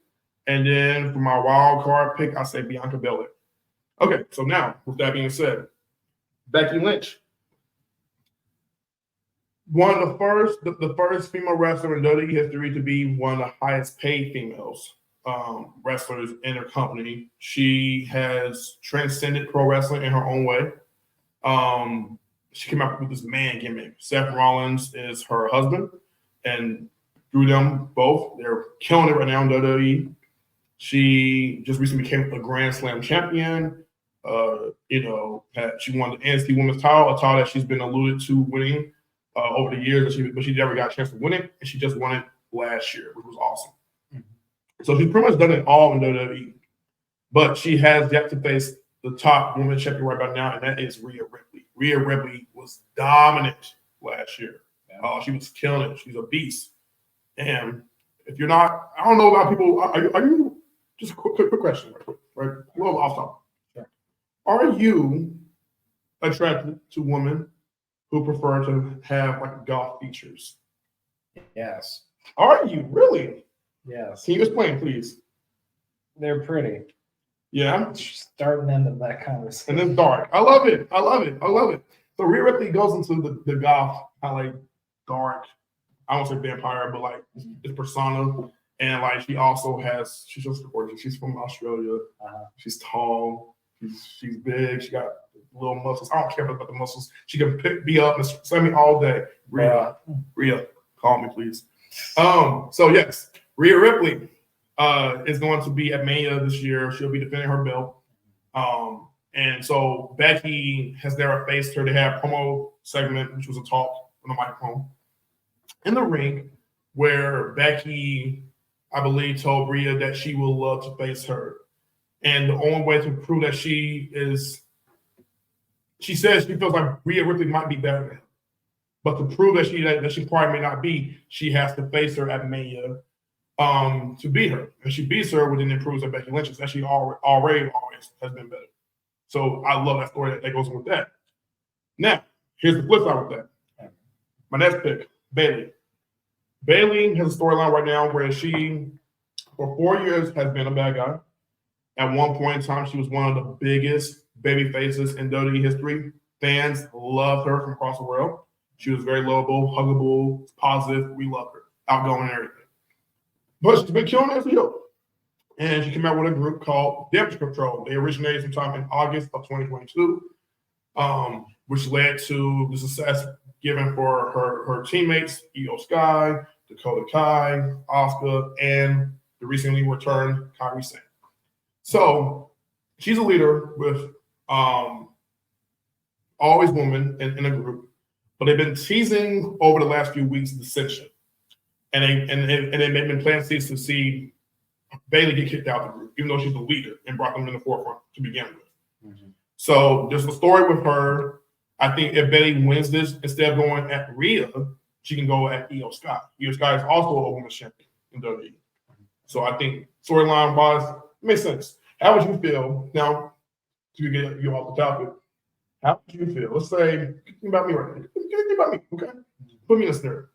And then for my wild card pick, I say Bianca Belair. Okay, so now, with that being said, Becky Lynch. One of the first female wrestler in WWE history to be one of the highest paid females wrestlers in her company. She has transcended pro wrestling in her own way. She came out with this man gimmick. Seth Rollins is her husband, and through them both, they're killing it right now in WWE. She just recently became a Grand Slam champion. She won the NXT Women's title, a title that she's been alluded to winning over the years, but she never got a chance to win it, and she just won it last year, which was awesome. Mm-hmm. So she's pretty much done it all in WWE, but she has yet to face the top women's champion right about now, and that is Rhea Ripley. Rhea Ripley was dominant last year. Yeah. She was killing it. She's a beast. And if you're not, I don't know about people. Are you? Just a quick question, right? A little off topic. Sure. Are you attracted to women who prefer to have like golf features? Yes. Are you really? Yes. Can you explain, please? They're pretty. Yeah. Start and end of that conversation. And then dark. I love it. So Rhea Ripley goes into the golf, kind of like dark. I won't say vampire, but like it's persona. And like she's just gorgeous. She's from Australia. Uh-huh. She's tall. She's big. She got little muscles. I don't care about the muscles. She can pick me up and slam me all day. Rhea, call me please. So yes, Rhea Ripley is going to be at Mania this year. She'll be defending her belt. And so Becky has never faced her. They had a promo segment, which was a talk on the microphone in the ring, where Becky, I believe, told Rhea that she would love to face her. And the only way to prove that she says she feels like Rhea Ripley might be better than her. But to prove that she probably may not be, she has to face her at Mania to beat her. And she beats her, which then it proves that Becky Lynch is actually always has been better. So I love that story that goes on with that. Now, here's the flip side with that. My next pick, Bayley. Bayley has a storyline right now where she, for 4 years, has been a bad guy. At one point in time, she was one of the biggest baby faces in WWE history. Fans loved her from across the world. She was very lovable, huggable, positive. We loved her, outgoing and everything. But she's been killing it as a heel. And she came out with a group called Damage Control. They originated sometime in August of 2022, which led to the success given for her teammates, Io Sky, Dakota Kai, Asuka, and the recently returned Kairi Sane. So she's a leader with always women in a group, but they've been teasing over the last few weeks dissension. and they've been planting seeds to see Bayley get kicked out of the group, even though she's the leader and brought them in the forefront to begin with. Mm-hmm. So there's a story with her. I think if Bayley wins this, instead of going at Rhea, she can go at Io Sky. Io Sky is also a women's champion in WWE. So I think storyline wise, it makes sense. How would you feel now to get you off the topic? How would you feel? Let's say, think about me right now. Think about me, okay? Put me in a scenario.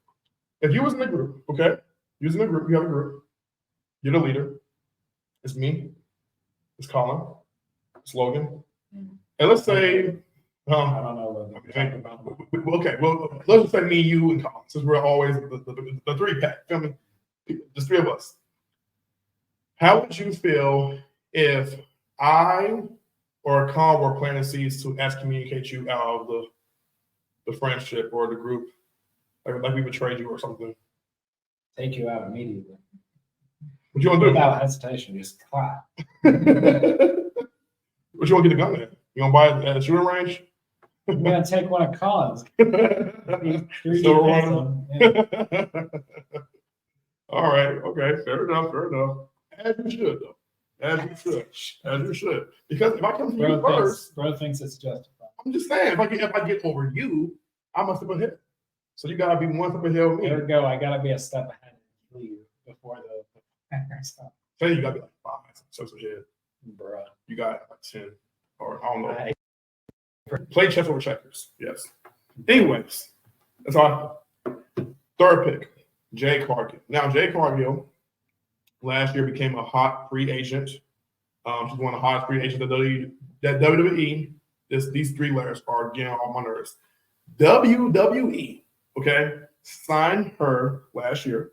If you was in a group, okay? You was in a group, you have a group. You're the leader. It's me. It's Colin. It's Logan. Mm-hmm. And let's say, I don't know what talking about. Okay, well, let's just say me, you, and Colin, since we're always the three pack, feel me? Just three of us. How would you feel if I or Colin were planting seeds to excommunicate you out of the friendship or the group, like we betrayed you or something? Take you out immediately. What you want to do? Without hesitation, just clap. What you want to get the gun at? You want to buy it at a shooting range? I'm going to take one of Colin's. All right. Okay. Fair enough. Fair enough. As you should, though. As you should. Because if I come to you first, bro thinks it's justified. I'm just saying, if I get over you, I must have been hit. So you gotta be one step ahead of me. There we go. I gotta be a step ahead of you before the stuff. So you gotta be like 5 steps ahead. Bruh. You got like 10. Or I don't know. Play chess over checkers. Yes. Anyways, that's all. Third pick, Jade Cargill. Now, Jade Cargill last year became a hot free agent. She's one of the hottest free agents that WWE. These three layers are getting on my nerves. WWE, okay, signed her last year.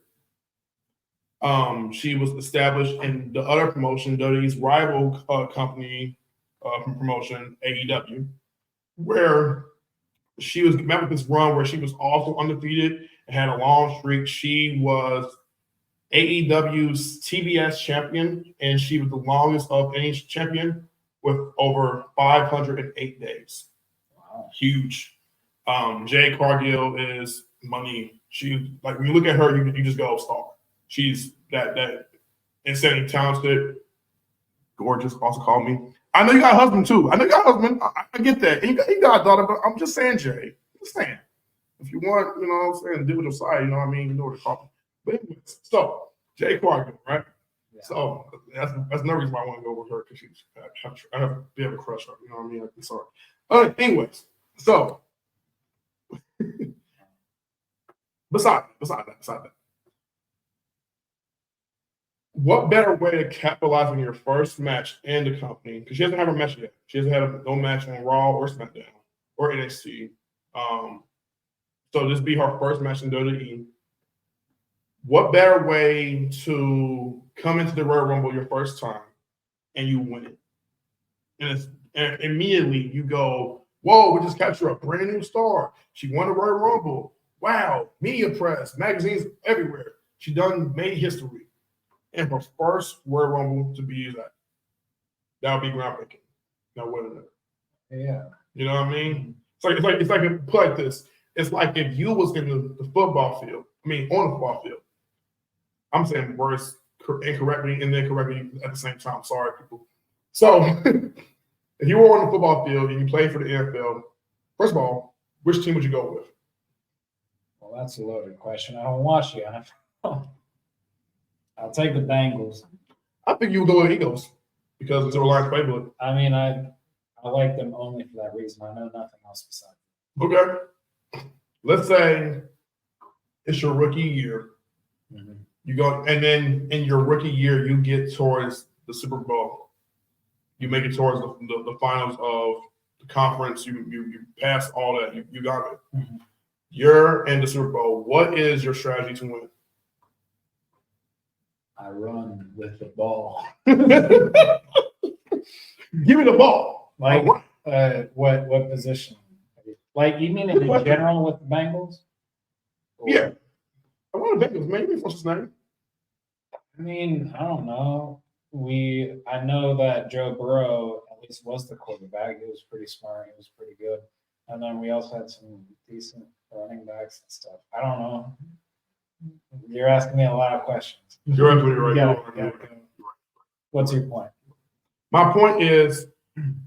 She was established in the other promotion, WWE's rival company from promotion, AEW, where she was met with this run where she was also undefeated and had a long streak. She was AEW's TBS champion, and she was the longest of any champion with over 508 days. Wow. Huge. Jade Cargill is money. She, like, when you look at her, you just go star. She's that insanely talented, gorgeous. Also call me. I know you got a husband too. I get that. And you got a daughter, but I'm just saying, Jay. Just saying. If you want, you know what I'm saying, digital side, you know what I mean? You know what to call me. But anyways, so Jade Cargill, right? Yeah. So that's no reason why I want to go with her, because I have a bit of a crush on her. You know what I mean? I'm sorry. Anyways, so beside that. What better way to capitalize on your first match in the company? Because she doesn't have a match yet. She hasn't had no match on Raw or SmackDown or NXT. So this be her first match in WWE. What better way to come into the Royal Rumble your first time and you win it? And immediately you go, whoa, we just captured a brand new star. She won the Royal Rumble. Wow, media press, magazines everywhere. She done made history. And her first Royal Rumble to be that would be groundbreaking. Now what is it? Yeah. You know what I mean? It's like put like this. It's like if you was in the football field. I mean, on the football field. I'm saying words incorrectly and then correctly at the same time. Sorry, people. So if you were on the football field and you played for the NFL, first of all, which team would you go with? Well, that's a loaded question. I don't watch you. I'll take the Bengals. I think you would go with Eagles because it's a Reliance playbook. I mean, I like them only for that reason. I know nothing else besides. Okay. Let's say it's your rookie year. Mm-hmm. You go, and then in your rookie year, you get towards the Super Bowl. You make it towards the finals of the conference. You pass all that. You got it. Mm-hmm. You're in the Super Bowl. What is your strategy to win? I run with the ball. Give me the ball. Like what position? Like, you mean in general with the Bengals? Or? Yeah. I want the Bengals, maybe what's his name? I mean, I don't know. I know that Joe Burrow at least was the quarterback. He was pretty smart. He was pretty good. And then we also had some decent running backs and stuff. I don't know. You're asking me a lot of questions. You're absolutely right. Yeah. What's your point? My point is,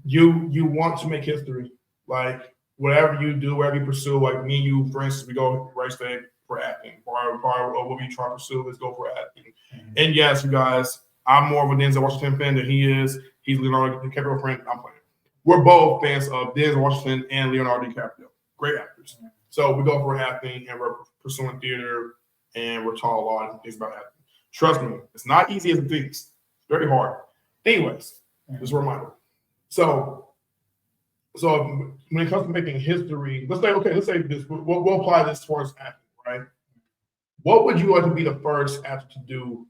you want to make history. Like whatever you do, whatever you pursue. Like me and you, for instance, we go right today for acting. Or what we try to pursue is go for acting. Mm-hmm. And yes, you guys, I'm more of a Denzel Washington fan than he is. He's Leonardo DiCaprio friend. I'm playing. We're both fans of Denzel Washington and Leonardo DiCaprio. Great actors. Mm-hmm. So we go for acting and we're pursuing theater and we're taught a lot of things about acting. Trust me, it's not easy as it thinks. It's very hard. Anyways, just a reminder. So when it comes to making history, let's say this. We'll apply this towards acting, right? What would you like to be the first actor to do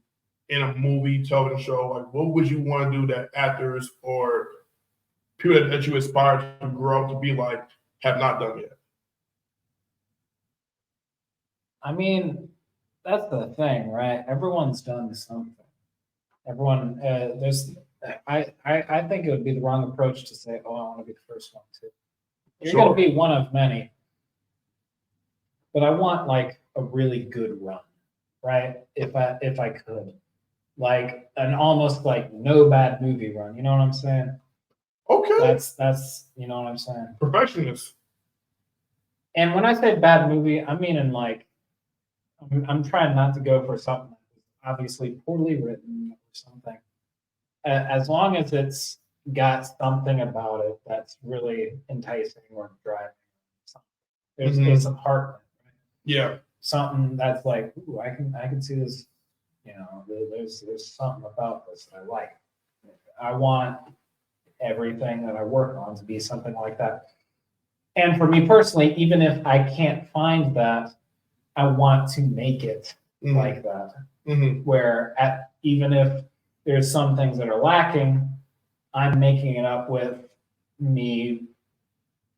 in a movie, television show? Like, what would you want to do that actors or people that you aspire to grow up to be like have not done yet? I mean, that's the thing, right? Everyone's done something. Everyone, I think it would be the wrong approach to say, "Oh, I want to be the first one too." You're going to be one of many, but I want like a really good run, right? If I could, like an almost like no bad movie run. You know what I'm saying? Okay. That's you know what I'm saying. Perfectionist. And when I say bad movie, I mean in like I'm trying not to go for something obviously poorly written or something. As long as it's got something about it that's really enticing or driving. There's some heart. Right? Yeah. Something that's like, ooh, I can see this. You know, there's something about this I like. I want everything that I work on to be something like that. And for me personally, even if I can't find that, I want to make it like that. Mm-hmm. Where even if there's some things that are lacking, I'm making it up with me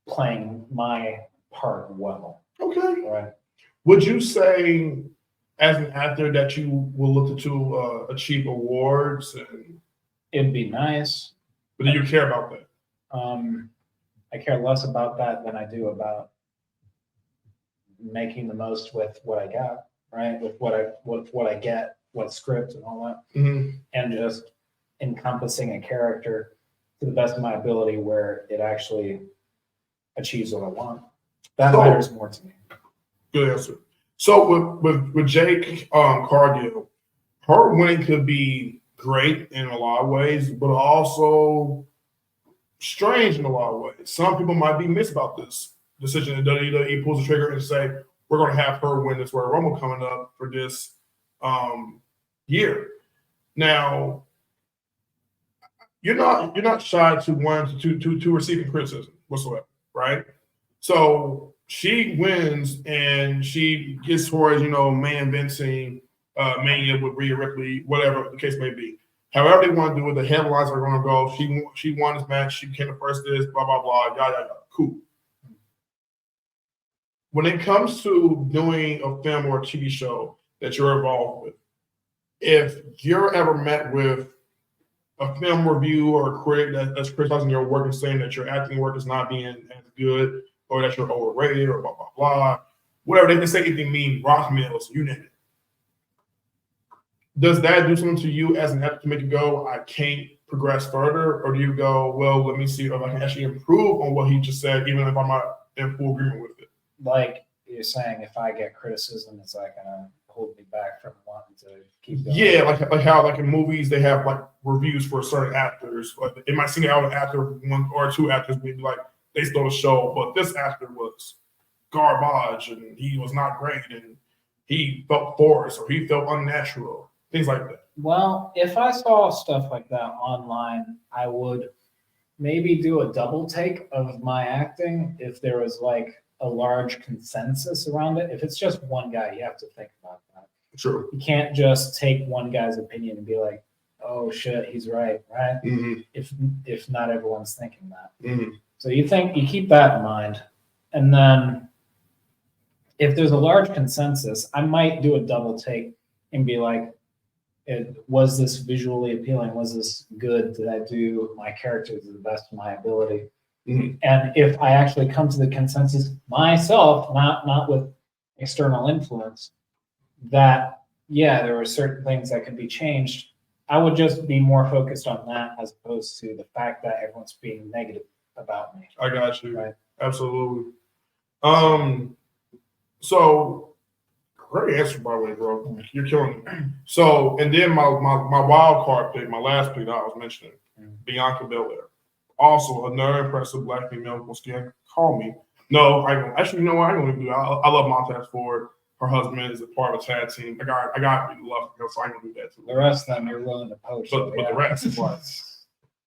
playing my part well. Okay. Right. Would you say, as an actor, that you will look to achieve awards? It'd be nice. But do you care about that? I care less about that than I do about making the most with what I got, right? With what I get, what script and all that, and just encompassing a character to the best of my ability where it actually achieves what I want. That matters more to me. Good answer. So with Jake Cargill, her winning could be great in a lot of ways, but also strange in a lot of ways. Some people might be missed about this decision, and WWE pulls the trigger and say, we're going to have her win this Royal Rumble coming up for this year. Now, you're not shy to want to receiving criticism whatsoever, right? So she wins and she gets towards, main eventing Mania with Rhea Ripley, whatever the case may be. However they want to do it, the headlines are going to go, she won this match, she became the first this, blah, blah, blah, yada, yada. Cool. When it comes to doing a film or a TV show that you're involved with, if you're ever met with a film review or a critic that's criticizing your work and saying that your acting work is not being as good or that you're overrated or blah, blah, blah, whatever, they can say anything mean, rock mills, you name it. Does that do something to you as an actor to make you go, I can't progress further? Or do you go, well, let me see if I can actually improve on what he just said, even if I'm not in full agreement with it? Like you're saying, if I get criticism, it's like gonna hold me back from wanting to keep going. Yeah, like how like in movies they have like reviews for certain actors. Like it might single out an actor, one or two actors, maybe like they stole the show, but this actor was garbage and he was not great and he felt forced or he felt unnatural, things like that. Well, if I saw stuff like that online, I would maybe do a double take of my acting if there was like a large consensus around it. If it's just one guy, you have to think about that. Sure. You can't just take one guy's opinion and be like, oh shit, he's right? Mm-hmm. If not everyone's thinking that. Mm-hmm. So you keep that in mind. And then if there's a large consensus, I might do a double take and be like, was this visually appealing? Was this good? Did I do my character to the best of my ability? Mm-hmm. And if I actually come to the consensus myself, not with external influence, that, yeah, there were certain things that could be changed. I would just be more focused on that as opposed to the fact that everyone's being negative about me. I got you. Right. Absolutely. So great answer, by the way, bro. You're killing me. So, and then my wild card pick, my last pick that I was mentioning, Bianca Belair. Also, another impressive black female. Once again, call me. No, actually, you know what? I'm going to do. I love Montez Ford. Her husband is a part of a tag team. I got really love her, so I'm going to do that too. The rest of them you're willing to poach. But the rest, what?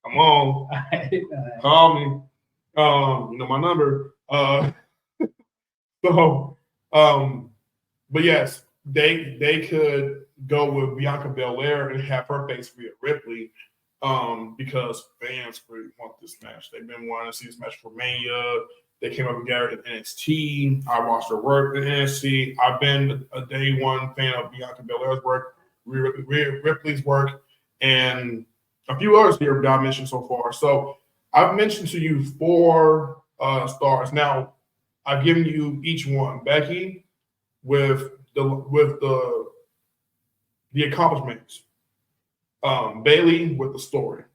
Come on, call me. You know my number. But yes, they could go with Bianca Belair and have her face Rhea Ripley, because fans really want this match. They've been wanting to see this match for Mania. They came up together in NXT. I watched her work in NXT. I've been a day one fan of Bianca Belair's work, Rhea Ripley's work, and a few others here that I mentioned so far. So I've mentioned to you 4 stars. Now I've given you each one. Becky with the accomplishments. Bailey with the story.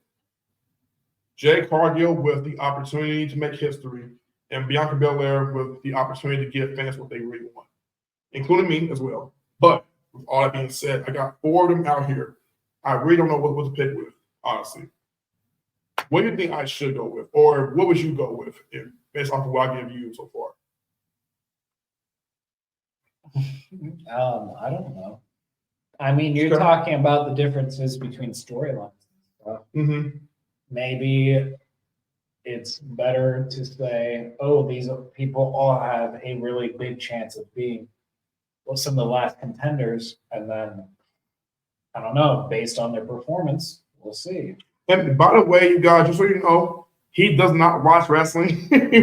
Jay Cargill with the opportunity to make history, and Bianca Belair with the opportunity to give fans what they really want, including me as well. But with all that being said, I got 4 of them out here. I really don't know what to pick with, honestly. What do you think I should go with, or what would you go with based off of what I give you so far? I don't know. I mean, you're talking about the differences between storylines and stuff. Mm-hmm. Maybe it's better to say, oh, these people all have a really big chance of being some of the last contenders, and then I don't know, based on their performance, we'll see. And by the way, you guys, just so you know, he does not watch wrestling. He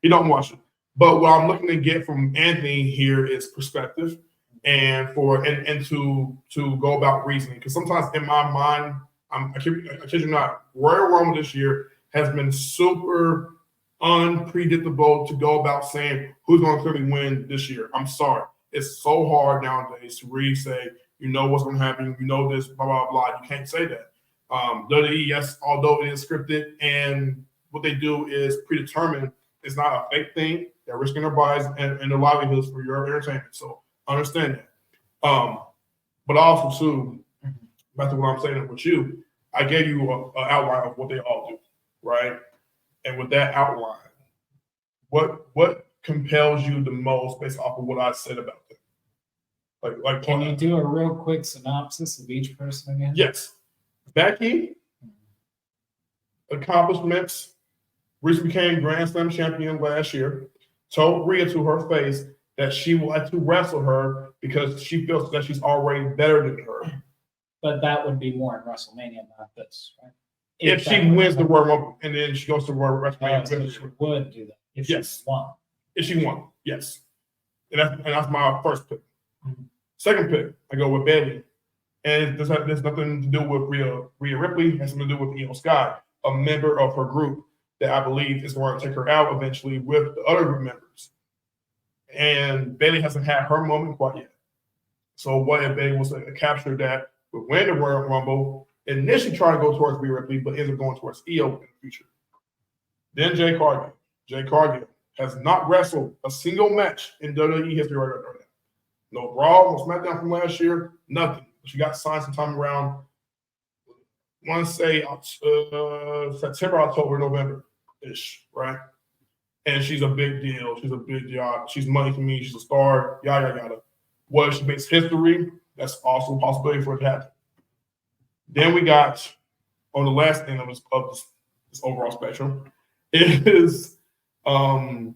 don't watch it. But what I'm looking to get from Anthony here is perspective, and to go about reasoning. Because sometimes in my mind, I kid you not, Royal Rumble this year has been super unpredictable to go about saying who's going to clearly win this year. I'm sorry. It's so hard nowadays to really say, you know what's going to happen, you know this, blah, blah, blah. You can't say that. WWE, yes, although it is scripted and what they do is predetermined, it's not a fake thing. They're risking their bodies and their livelihoods for your entertainment. So understand that. But also, too, back to what I'm saying with you, I gave you an outline of what they all do, right? And with that outline, what compels you the most based off of what I said about them? Like, can you do a real quick synopsis of each person again? Yes. Becky, accomplishments, recently became Grand Slam champion last year, told Rhea to her face that she would like to wrestle her because she feels that she's already better than her. But that would be more in WrestleMania, not this, right? If she wins the Royal Rumble and then she goes to WrestleMania. So she would do that if she won. If she won, yes. And that's my first pick. Mm-hmm. Second pick, I go with Bailey. And there's nothing to do with Rhea Ripley. It has something to do with Io Sky, a member of her group that I believe is going to take her out eventually with the other group members. And Bailey hasn't had her moment quite yet. So what if Bailey was to capture that with winning the Royal Rumble, initially trying to go towards Rhea Ripley, but ends up going towards Io in the future. Then Jay Cargill. Jay Cargill has not wrestled a single match in WWE history right now. No Raw, no SmackDown from last year, nothing. She got signed sometime around, I want to say September, October, November-ish, right? And she's a big deal. She's a big deal. She's money to me. She's a star. Yada, yada, yada. What if she makes history? That's also a possibility for it to happen. Then we got, on the last end of this overall spectrum, is Bianca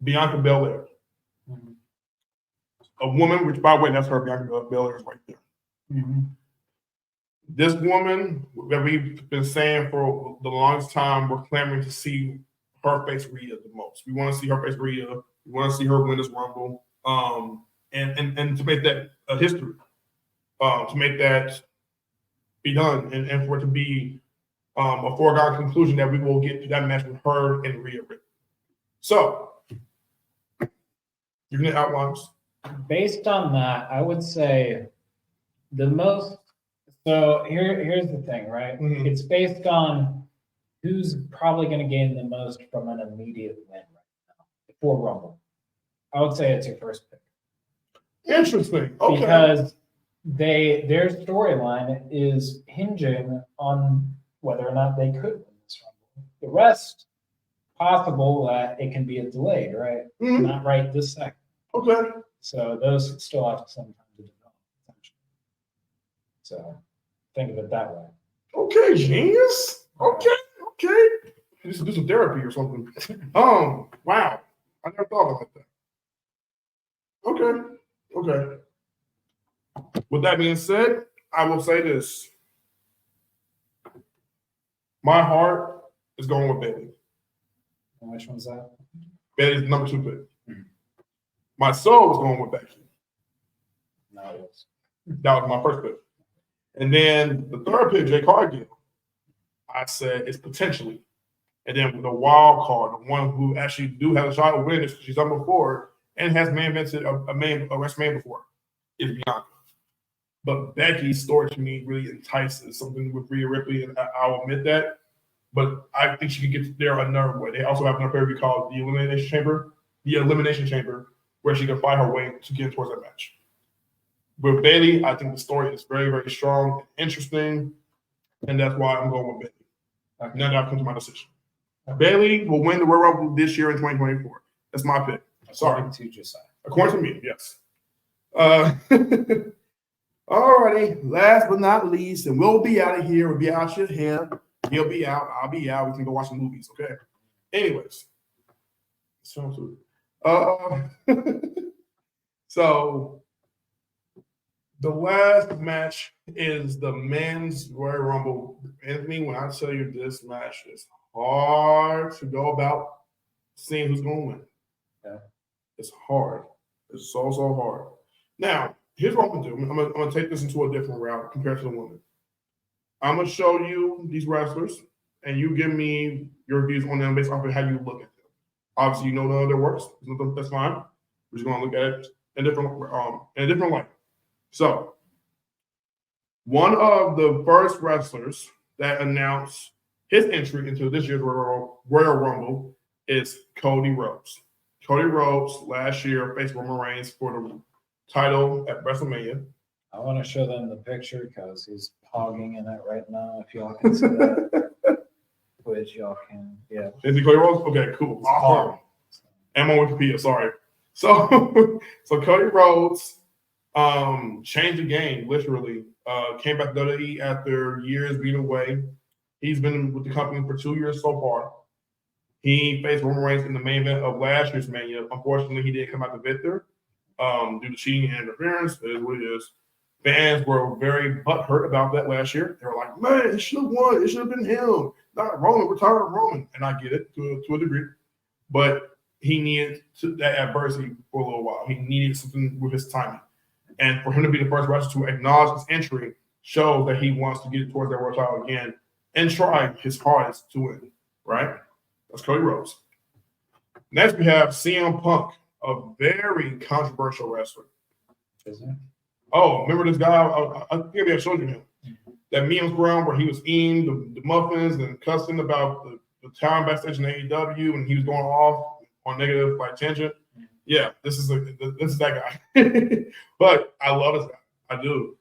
Belair. Mm-hmm. A woman, which, by the way, that's her. Bianca Belair is right there. Mm-hmm. This woman that we've been saying for the longest time, we're clamoring to see her face Rhea the most. We want to see her face Rhea. We want to see her win this Rumble. And to make that a history, to make that be done, and for it to be a foregone conclusion that we will get to that match with her and Rhea Ripley. So, you're going to outlines. Based on that, I would say the most. So here's the thing, right? Mhm. It's based on who's probably going to gain the most from an immediate win right now before Rumble. I would say it's your first pick. Interesting. Okay. Because their storyline is hinging on whether or not they could win this Rumble. The rest, possible that it can be a delayed, right? Mhm. Not right this second. Okay. So those still have some time to develop. So think of it that way. Okay, genius. Okay. Okay. Just do some therapy or something. Wow. I never thought about that. Okay. Okay. With that being said, I will say this. My heart is going with Bailey. And which one's that? Bailey's the number 2 pick. My soul was going with Becky. No, it was. That was my first pick. And then the third pick, Jay Cargill, I said it's potentially. And then the wild card, the one who actually do have a shot of winning this, she's done before and has main evented a WrestleMania before, is Bianca. But Becky's story to me really entices something with Rhea Ripley, and I'll admit that. But I think she can get there another way. They also have another pay-per-view called the Elimination Chamber, where she can fight her way to get towards that match. With Bailey, I think the story is very, very strong, interesting, and that's why I'm going with Bailey. Okay. Now that I've come to my decision. Okay. Bailey will win the Royal Rumble this year in 2024. That's my pick. Sorry. According to me, yes. Alrighty, last but not least, and we'll be out of here. We'll be out of here. He'll be out. I'll be out. We can go watch some movies, okay? Anyways. So the last match is the men's Royal Rumble. Anthony, when I tell you this match is hard to go about seeing who's going to win. Yeah. It's hard. It's so hard. Now, here's what I'm going to do. I'm going to take this into a different route compared to the women. I'm going to show you these wrestlers, and you give me your views on them based off of how you look at them. Obviously, you know their works. That's fine. We're just going to look at it in a different light. So, one of the first wrestlers that announced his entry into this year's Royal Rumble is Cody Rhodes. Cody Rhodes last year faced Roman Reigns for the title at WrestleMania. I want to show them the picture because he's pogging in it right now. If y'all can see that, which y'all can, yeah. Is he Cody Rhodes? Okay, cool. Awesome. I'm on Wikipedia. Sorry. So Cody Rhodes changed the game literally. Came back to WWE after years being away. He's been with the company for 2 years so far. He faced Roman Reigns in the main event of last year's Mania. Unfortunately, he didn't come out the victor due to cheating and interference. It is what it is. Fans were very butthurt about that last year. They were like, man, it should have won. It should have been him, not Roman. We're tired of Roman. And I get it to a degree. But he needed that adversity for a little while. He needed something with his timing. And for him to be the first wrestler to acknowledge his entry shows that he wants to get towards that world title again and try his hardest to win, right? That's Cody Rhodes. Next, we have CM Punk, a very controversial wrestler. Isn't it? Oh, remember this guy? I think I showed you him. That meme was around where he was eating the muffins and cussing about the time backstage in AEW, and he was going off on negative tangent. Yeah, this is that guy. But I love this guy. I do.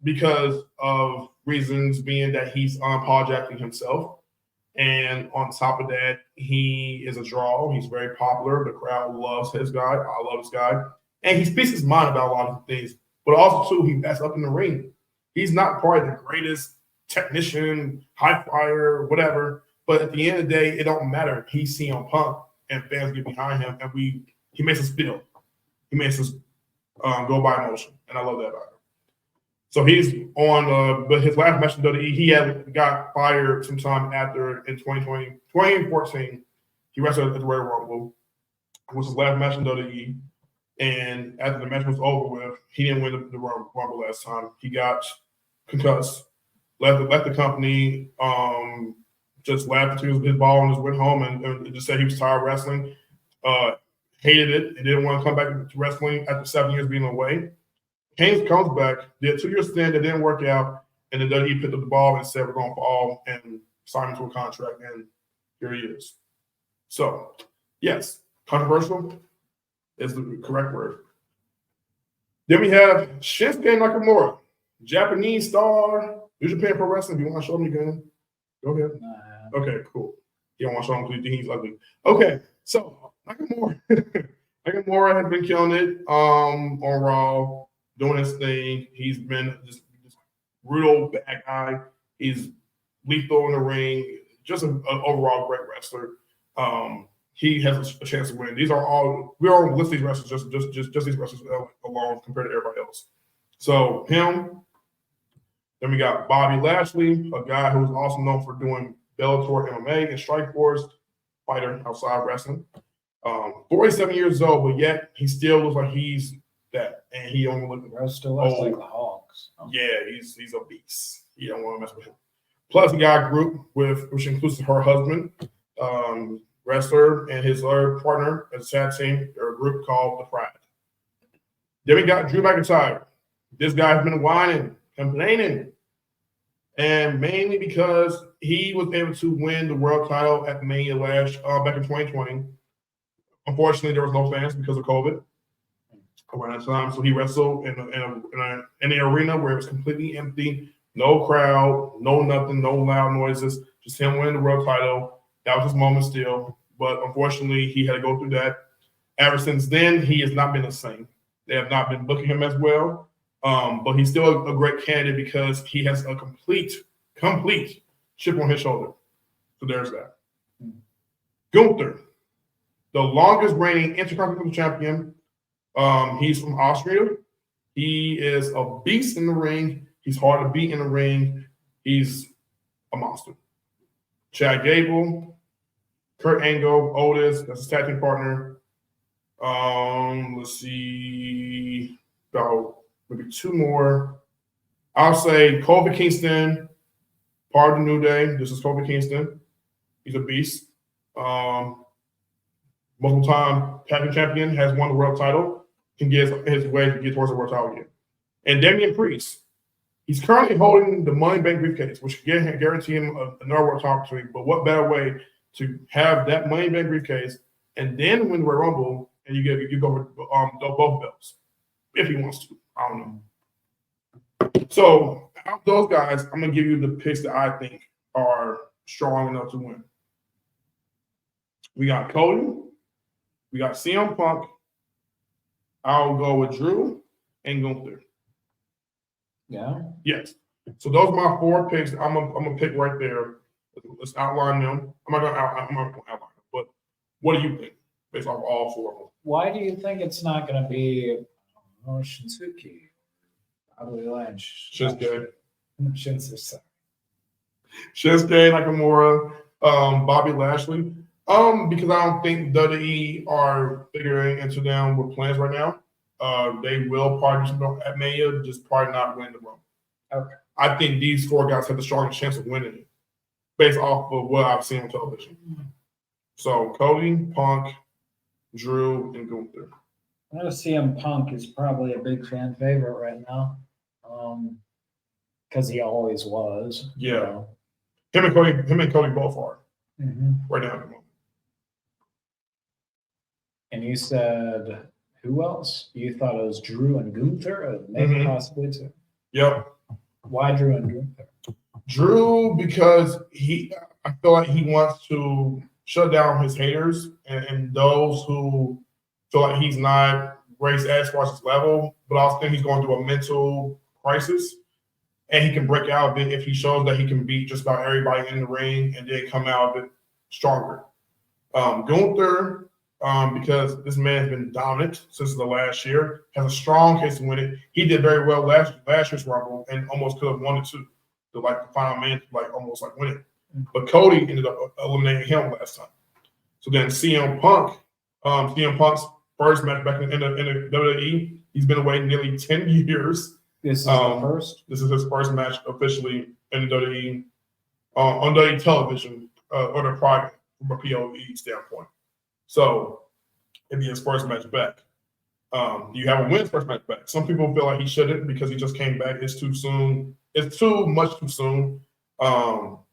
Because of reasons being that he's unapologetic himself. And on top of that, he is a draw. He's very popular. The crowd loves his guy. I love this guy. And he speaks his mind about a lot of things. But also, too, he backs up in the ring. He's not probably the greatest technician, high flyer, whatever. But at the end of the day, it don't matter. He's CM Punk, and fans get behind him, and he makes us feel. He makes us go by emotion, and I love that about him. So he's on, but his last match in WWE, he got fired sometime after in 2014. He wrestled at the Royal Rumble, which was his last match in WWE. And after the match was over with, he didn't win the Royal Rumble last time. He got concussed, left the company, just laughed until his ball and just went home and just said he was tired of wrestling. hated it, and didn't want to come back to wrestling after 7 years being away. Haynes comes back, did a 2-year stint that didn't work out, and the WWE picked up the ball and said, we're going for all, and signed him to a contract, and here he is. So, yes, controversial is the correct word. Then we have Shinsuke Nakamura, Japanese star, New Japan Pro Wrestling. Do you want to show me again? Go ahead. Okay, cool. You don't want to show him because you think he's ugly. Okay, so Nakamura has been killing it on Raw, doing his thing. He's been just brutal bad guy. He's lethal in the ring. Just an overall great wrestler. He has a chance to win. These are all we all list these wrestlers just these wrestlers alone compared to everybody else. So him. Then we got Bobby Lashley, a guy who's also known for doing Bellator MMA and Strikeforce, fighter outside wrestling. 47 years old, but yet he still looks like he's that, and he only looks like the Hawks. Yeah, he's a beast. You don't want to mess with him. Plus, he got a group which includes her husband, wrestler, and his other partner as a tag team, or a group called the Pride. Then we got Drew McIntyre. This guy's been whining, complaining, and mainly because he was able to win the world title at Mania back in 2020. Unfortunately, there was no fans because of COVID around that time, so he wrestled in the arena where it was completely empty, no crowd, no nothing, no loud noises, just him winning the world title. That was his moment still, but unfortunately, he had to go through that. Ever since then, he has not been the same. They have not been booking him as well. But he's still a great candidate because he has a complete chip on his shoulder. So there's that. Gunther, the longest reigning Intercontinental Champion. He's from Austria. He is a beast in the ring. He's hard to beat in the ring. He's a monster. Chad Gable, Kurt Angle, Otis, that's his tag team partner. Let's see, about maybe two more. I'll say Kofi Kingston, part of the New Day. This is Kofi Kingston. He's a beast. Multiple time tag champion, has won the world title, can get his way to get towards the world title again. And Damian Priest, he's currently holding the Money Bank briefcase, which can guarantee him another world title opportunity. But what better way to have that Money Bank briefcase and then win the Royal Rumble, and you go for both belts if he wants to. I don't know. So out of those guys, I'm gonna give you the picks that I think are strong enough to win. We got Cody, we got CM Punk. I'll go with Drew and Gunther. Yeah. Yes. So those are my four picks. I'm gonna pick right there. Let's outline them. I'm not gonna outline them, but what do you think based off all four of them? Why do you think it's not going to be Shinsuke? Probably Lynch. Shinsuke Nakamura. Nakamura, Bobby Lashley. Because I don't think WWE are figuring into them with plans right now. They will probably at Mania, just probably not win the Rumble. Okay. I think these four guys have the strongest chance of winning it, based off of what I've seen on television. So Cody, Punk, Drew, and Gunther. I know CM Punk is probably a big fan favorite right now, because he always was. Yeah, you know. Him and Cody both are right now at the moment. And you said who else? You thought it was Drew and Gunther, maybe possibly too. Yep. Why Drew and Gunther? Drew, because I feel like he wants to shut down his haters and those who feel like he's not raised as far as his level, but I also think he's going through a mental crisis, and he can break out of it if he shows that he can beat just about everybody in the ring and then come out of it stronger. Gunther, because this man has been dominant since the last year, has a strong case to win it. He did very well last year's Rumble and almost could have won it too. The final man, almost win it. But Cody ended up eliminating him last time. So then CM Punk's first match back in the WWE, he's been away nearly 10 years. This is the first? This is his first match officially in the WWE, on WWE television, or the product from a POV standpoint. So it'd be his first match back. You have a win's first match back. Some people feel like he shouldn't because he just came back. It's too soon. It's too much too soon.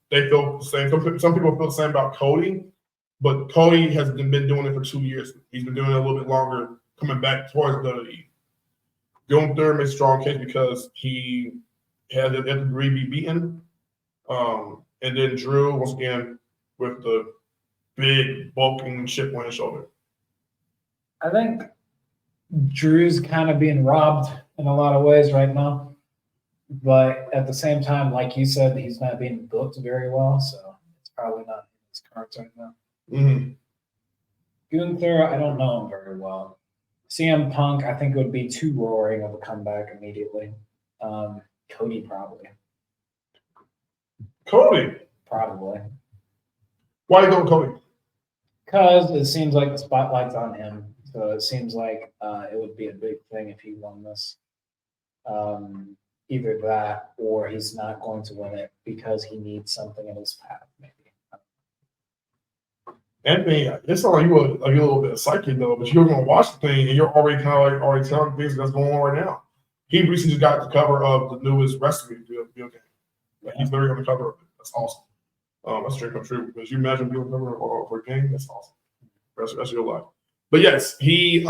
They feel the same. Some people feel the same about Cody, but Cody has been doing it for 2 years. He's been doing it a little bit longer, coming back towards WWE. Gunther makes a strong case because he had the degree be beaten. And then Drew, once again, with the big bulking chip on his shoulder. I think Drew's kind of being robbed in a lot of ways right now. But at the same time, like you said, he's not being booked very well, so it's probably not in his cards right now. Mm-hmm. Gunther, I don't know him very well. CM Punk, I think it would be too roaring of a comeback immediately. Cody, probably. Cody? Probably. Why you going Cody? Because it seems like the spotlight's on him. So it seems like it would be a big thing if he won this. Either that or he's not going to win it because he needs something in his path, maybe. Anthony, it's not like you're a little bit psychic though, but you're going to watch the thing and you're already kind of like already telling things that's going on right now. He recently just got the cover of the newest wrestling video game. Like, he's literally on the cover of it. That's awesome. That's straight come true because you imagine being on the cover of a game. That's awesome. That's your life. But yes, he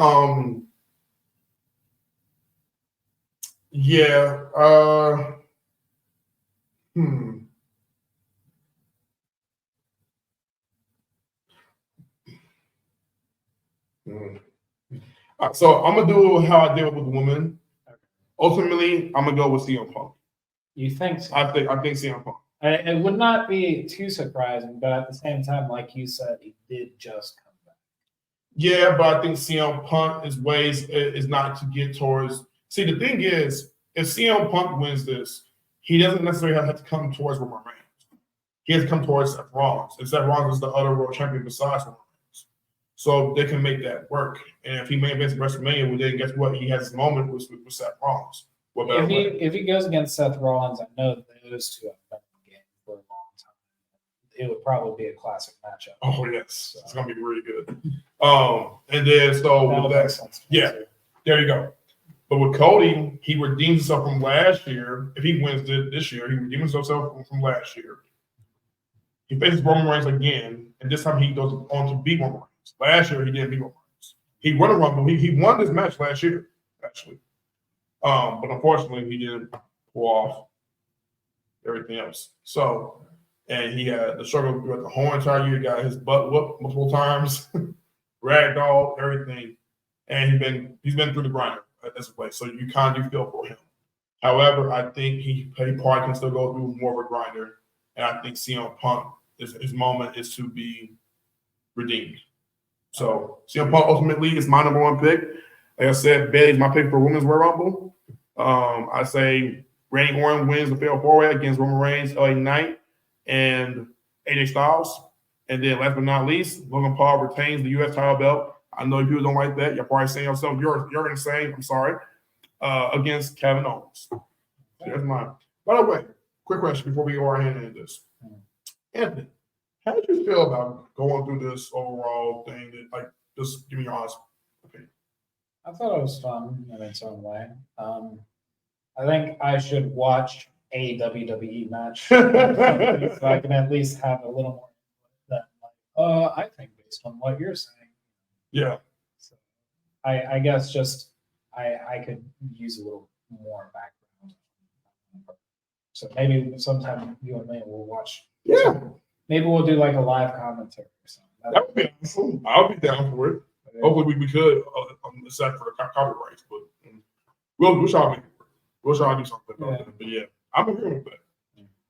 yeah. So I'm gonna do how I did with the woman. Ultimately, I'm gonna go with CM Punk. You think so? I think CM Punk. It would not be too surprising, but at the same time, like you said, he did just come back. Yeah, but I think CM Punk's ways is not to get towards. See, the thing is, if CM Punk wins this, he doesn't necessarily have to come towards Roman Reigns. He has to come towards Seth Rollins. And Seth Rollins is the other world champion besides Roman Reigns. So they can make that work. And if he main events WrestleMania, well, then guess what? He has his moment with Seth Rollins. If he goes against Seth Rollins, I know those two have been in the game for a long time. It would probably be a classic matchup. Oh, yes. So. It's going to be really good. And then, so with that, yeah, there you go. But with Cody, he redeems himself from last year. If he wins this year, he redeems himself from last year. He faces Roman Reigns again, and this time he goes on to beat Roman Reigns. Last year, he didn't beat Roman Reigns. He won a Rumble. He won this match last year, actually. But unfortunately, he didn't pull off everything else. So, and he had the struggle throughout the whole entire year. He got his butt whooped multiple times, ragdoll, everything. And he's been through the grinder at this place. So you kind of do feel for him. However, I think he probably can still go through more of a grinder. And I think CM Punk, his moment is to be redeemed. So CM Punk ultimately is my number one pick. Like I said, Bailey's my pick for Women's Royal Rumble. I say Randy Orton wins the Fatal 4-Way against Roman Reigns, LA Knight, and AJ Styles. And then last but not least, Logan Paul retains the U.S. title belt. I know people don't like that. You're probably saying yourself, you're insane. I'm sorry. Against Kevin Owens. So that's mine. By the way, quick question before we go ahead and end this. Anthony, how did you feel about going through this overall thing? Just give me your honest opinion. I thought it was fun in its own way. I think I should watch a WWE match so I can at least have a little more than I think based on what you're saying. Yeah. So I guess just I could use a little more background. So maybe sometime you and me will watch. Yeah. Maybe we'll do like a live commentary or something. That would be awesome. I'll be down for it. Yeah. Hopefully we could aside for the copyrights, but we'll try to do something about that. But yeah, I'm agreeing with that.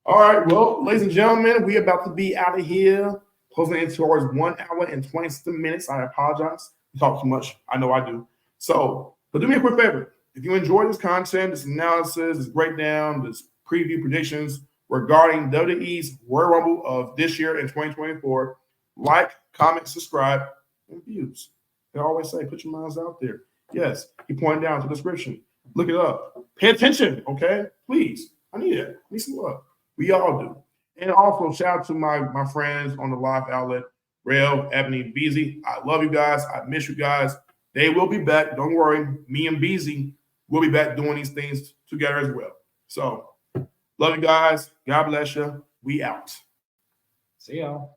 All right, well, ladies and gentlemen, we're about to be out of here. Closing in towards 1 hour and 20 minutes. I apologize. We talk too much. I know I do. So, but do me a quick favor. If you enjoy this content, this analysis, this breakdown, this preview predictions regarding WWE's Royal Rumble of this year in 2024, like, comment, subscribe, and views. They always say, put your minds out there. Yes, he pointed down to the description. Look it up. Pay attention, okay? Please. I need it. I need some love. We all do. And also, shout out to my friends on the live outlet, Rail, Ebony, Beezy. I love you guys. I miss you guys. They will be back. Don't worry. Me and Beezy will be back doing these things together as well. So, love you guys. God bless you. We out. See y'all.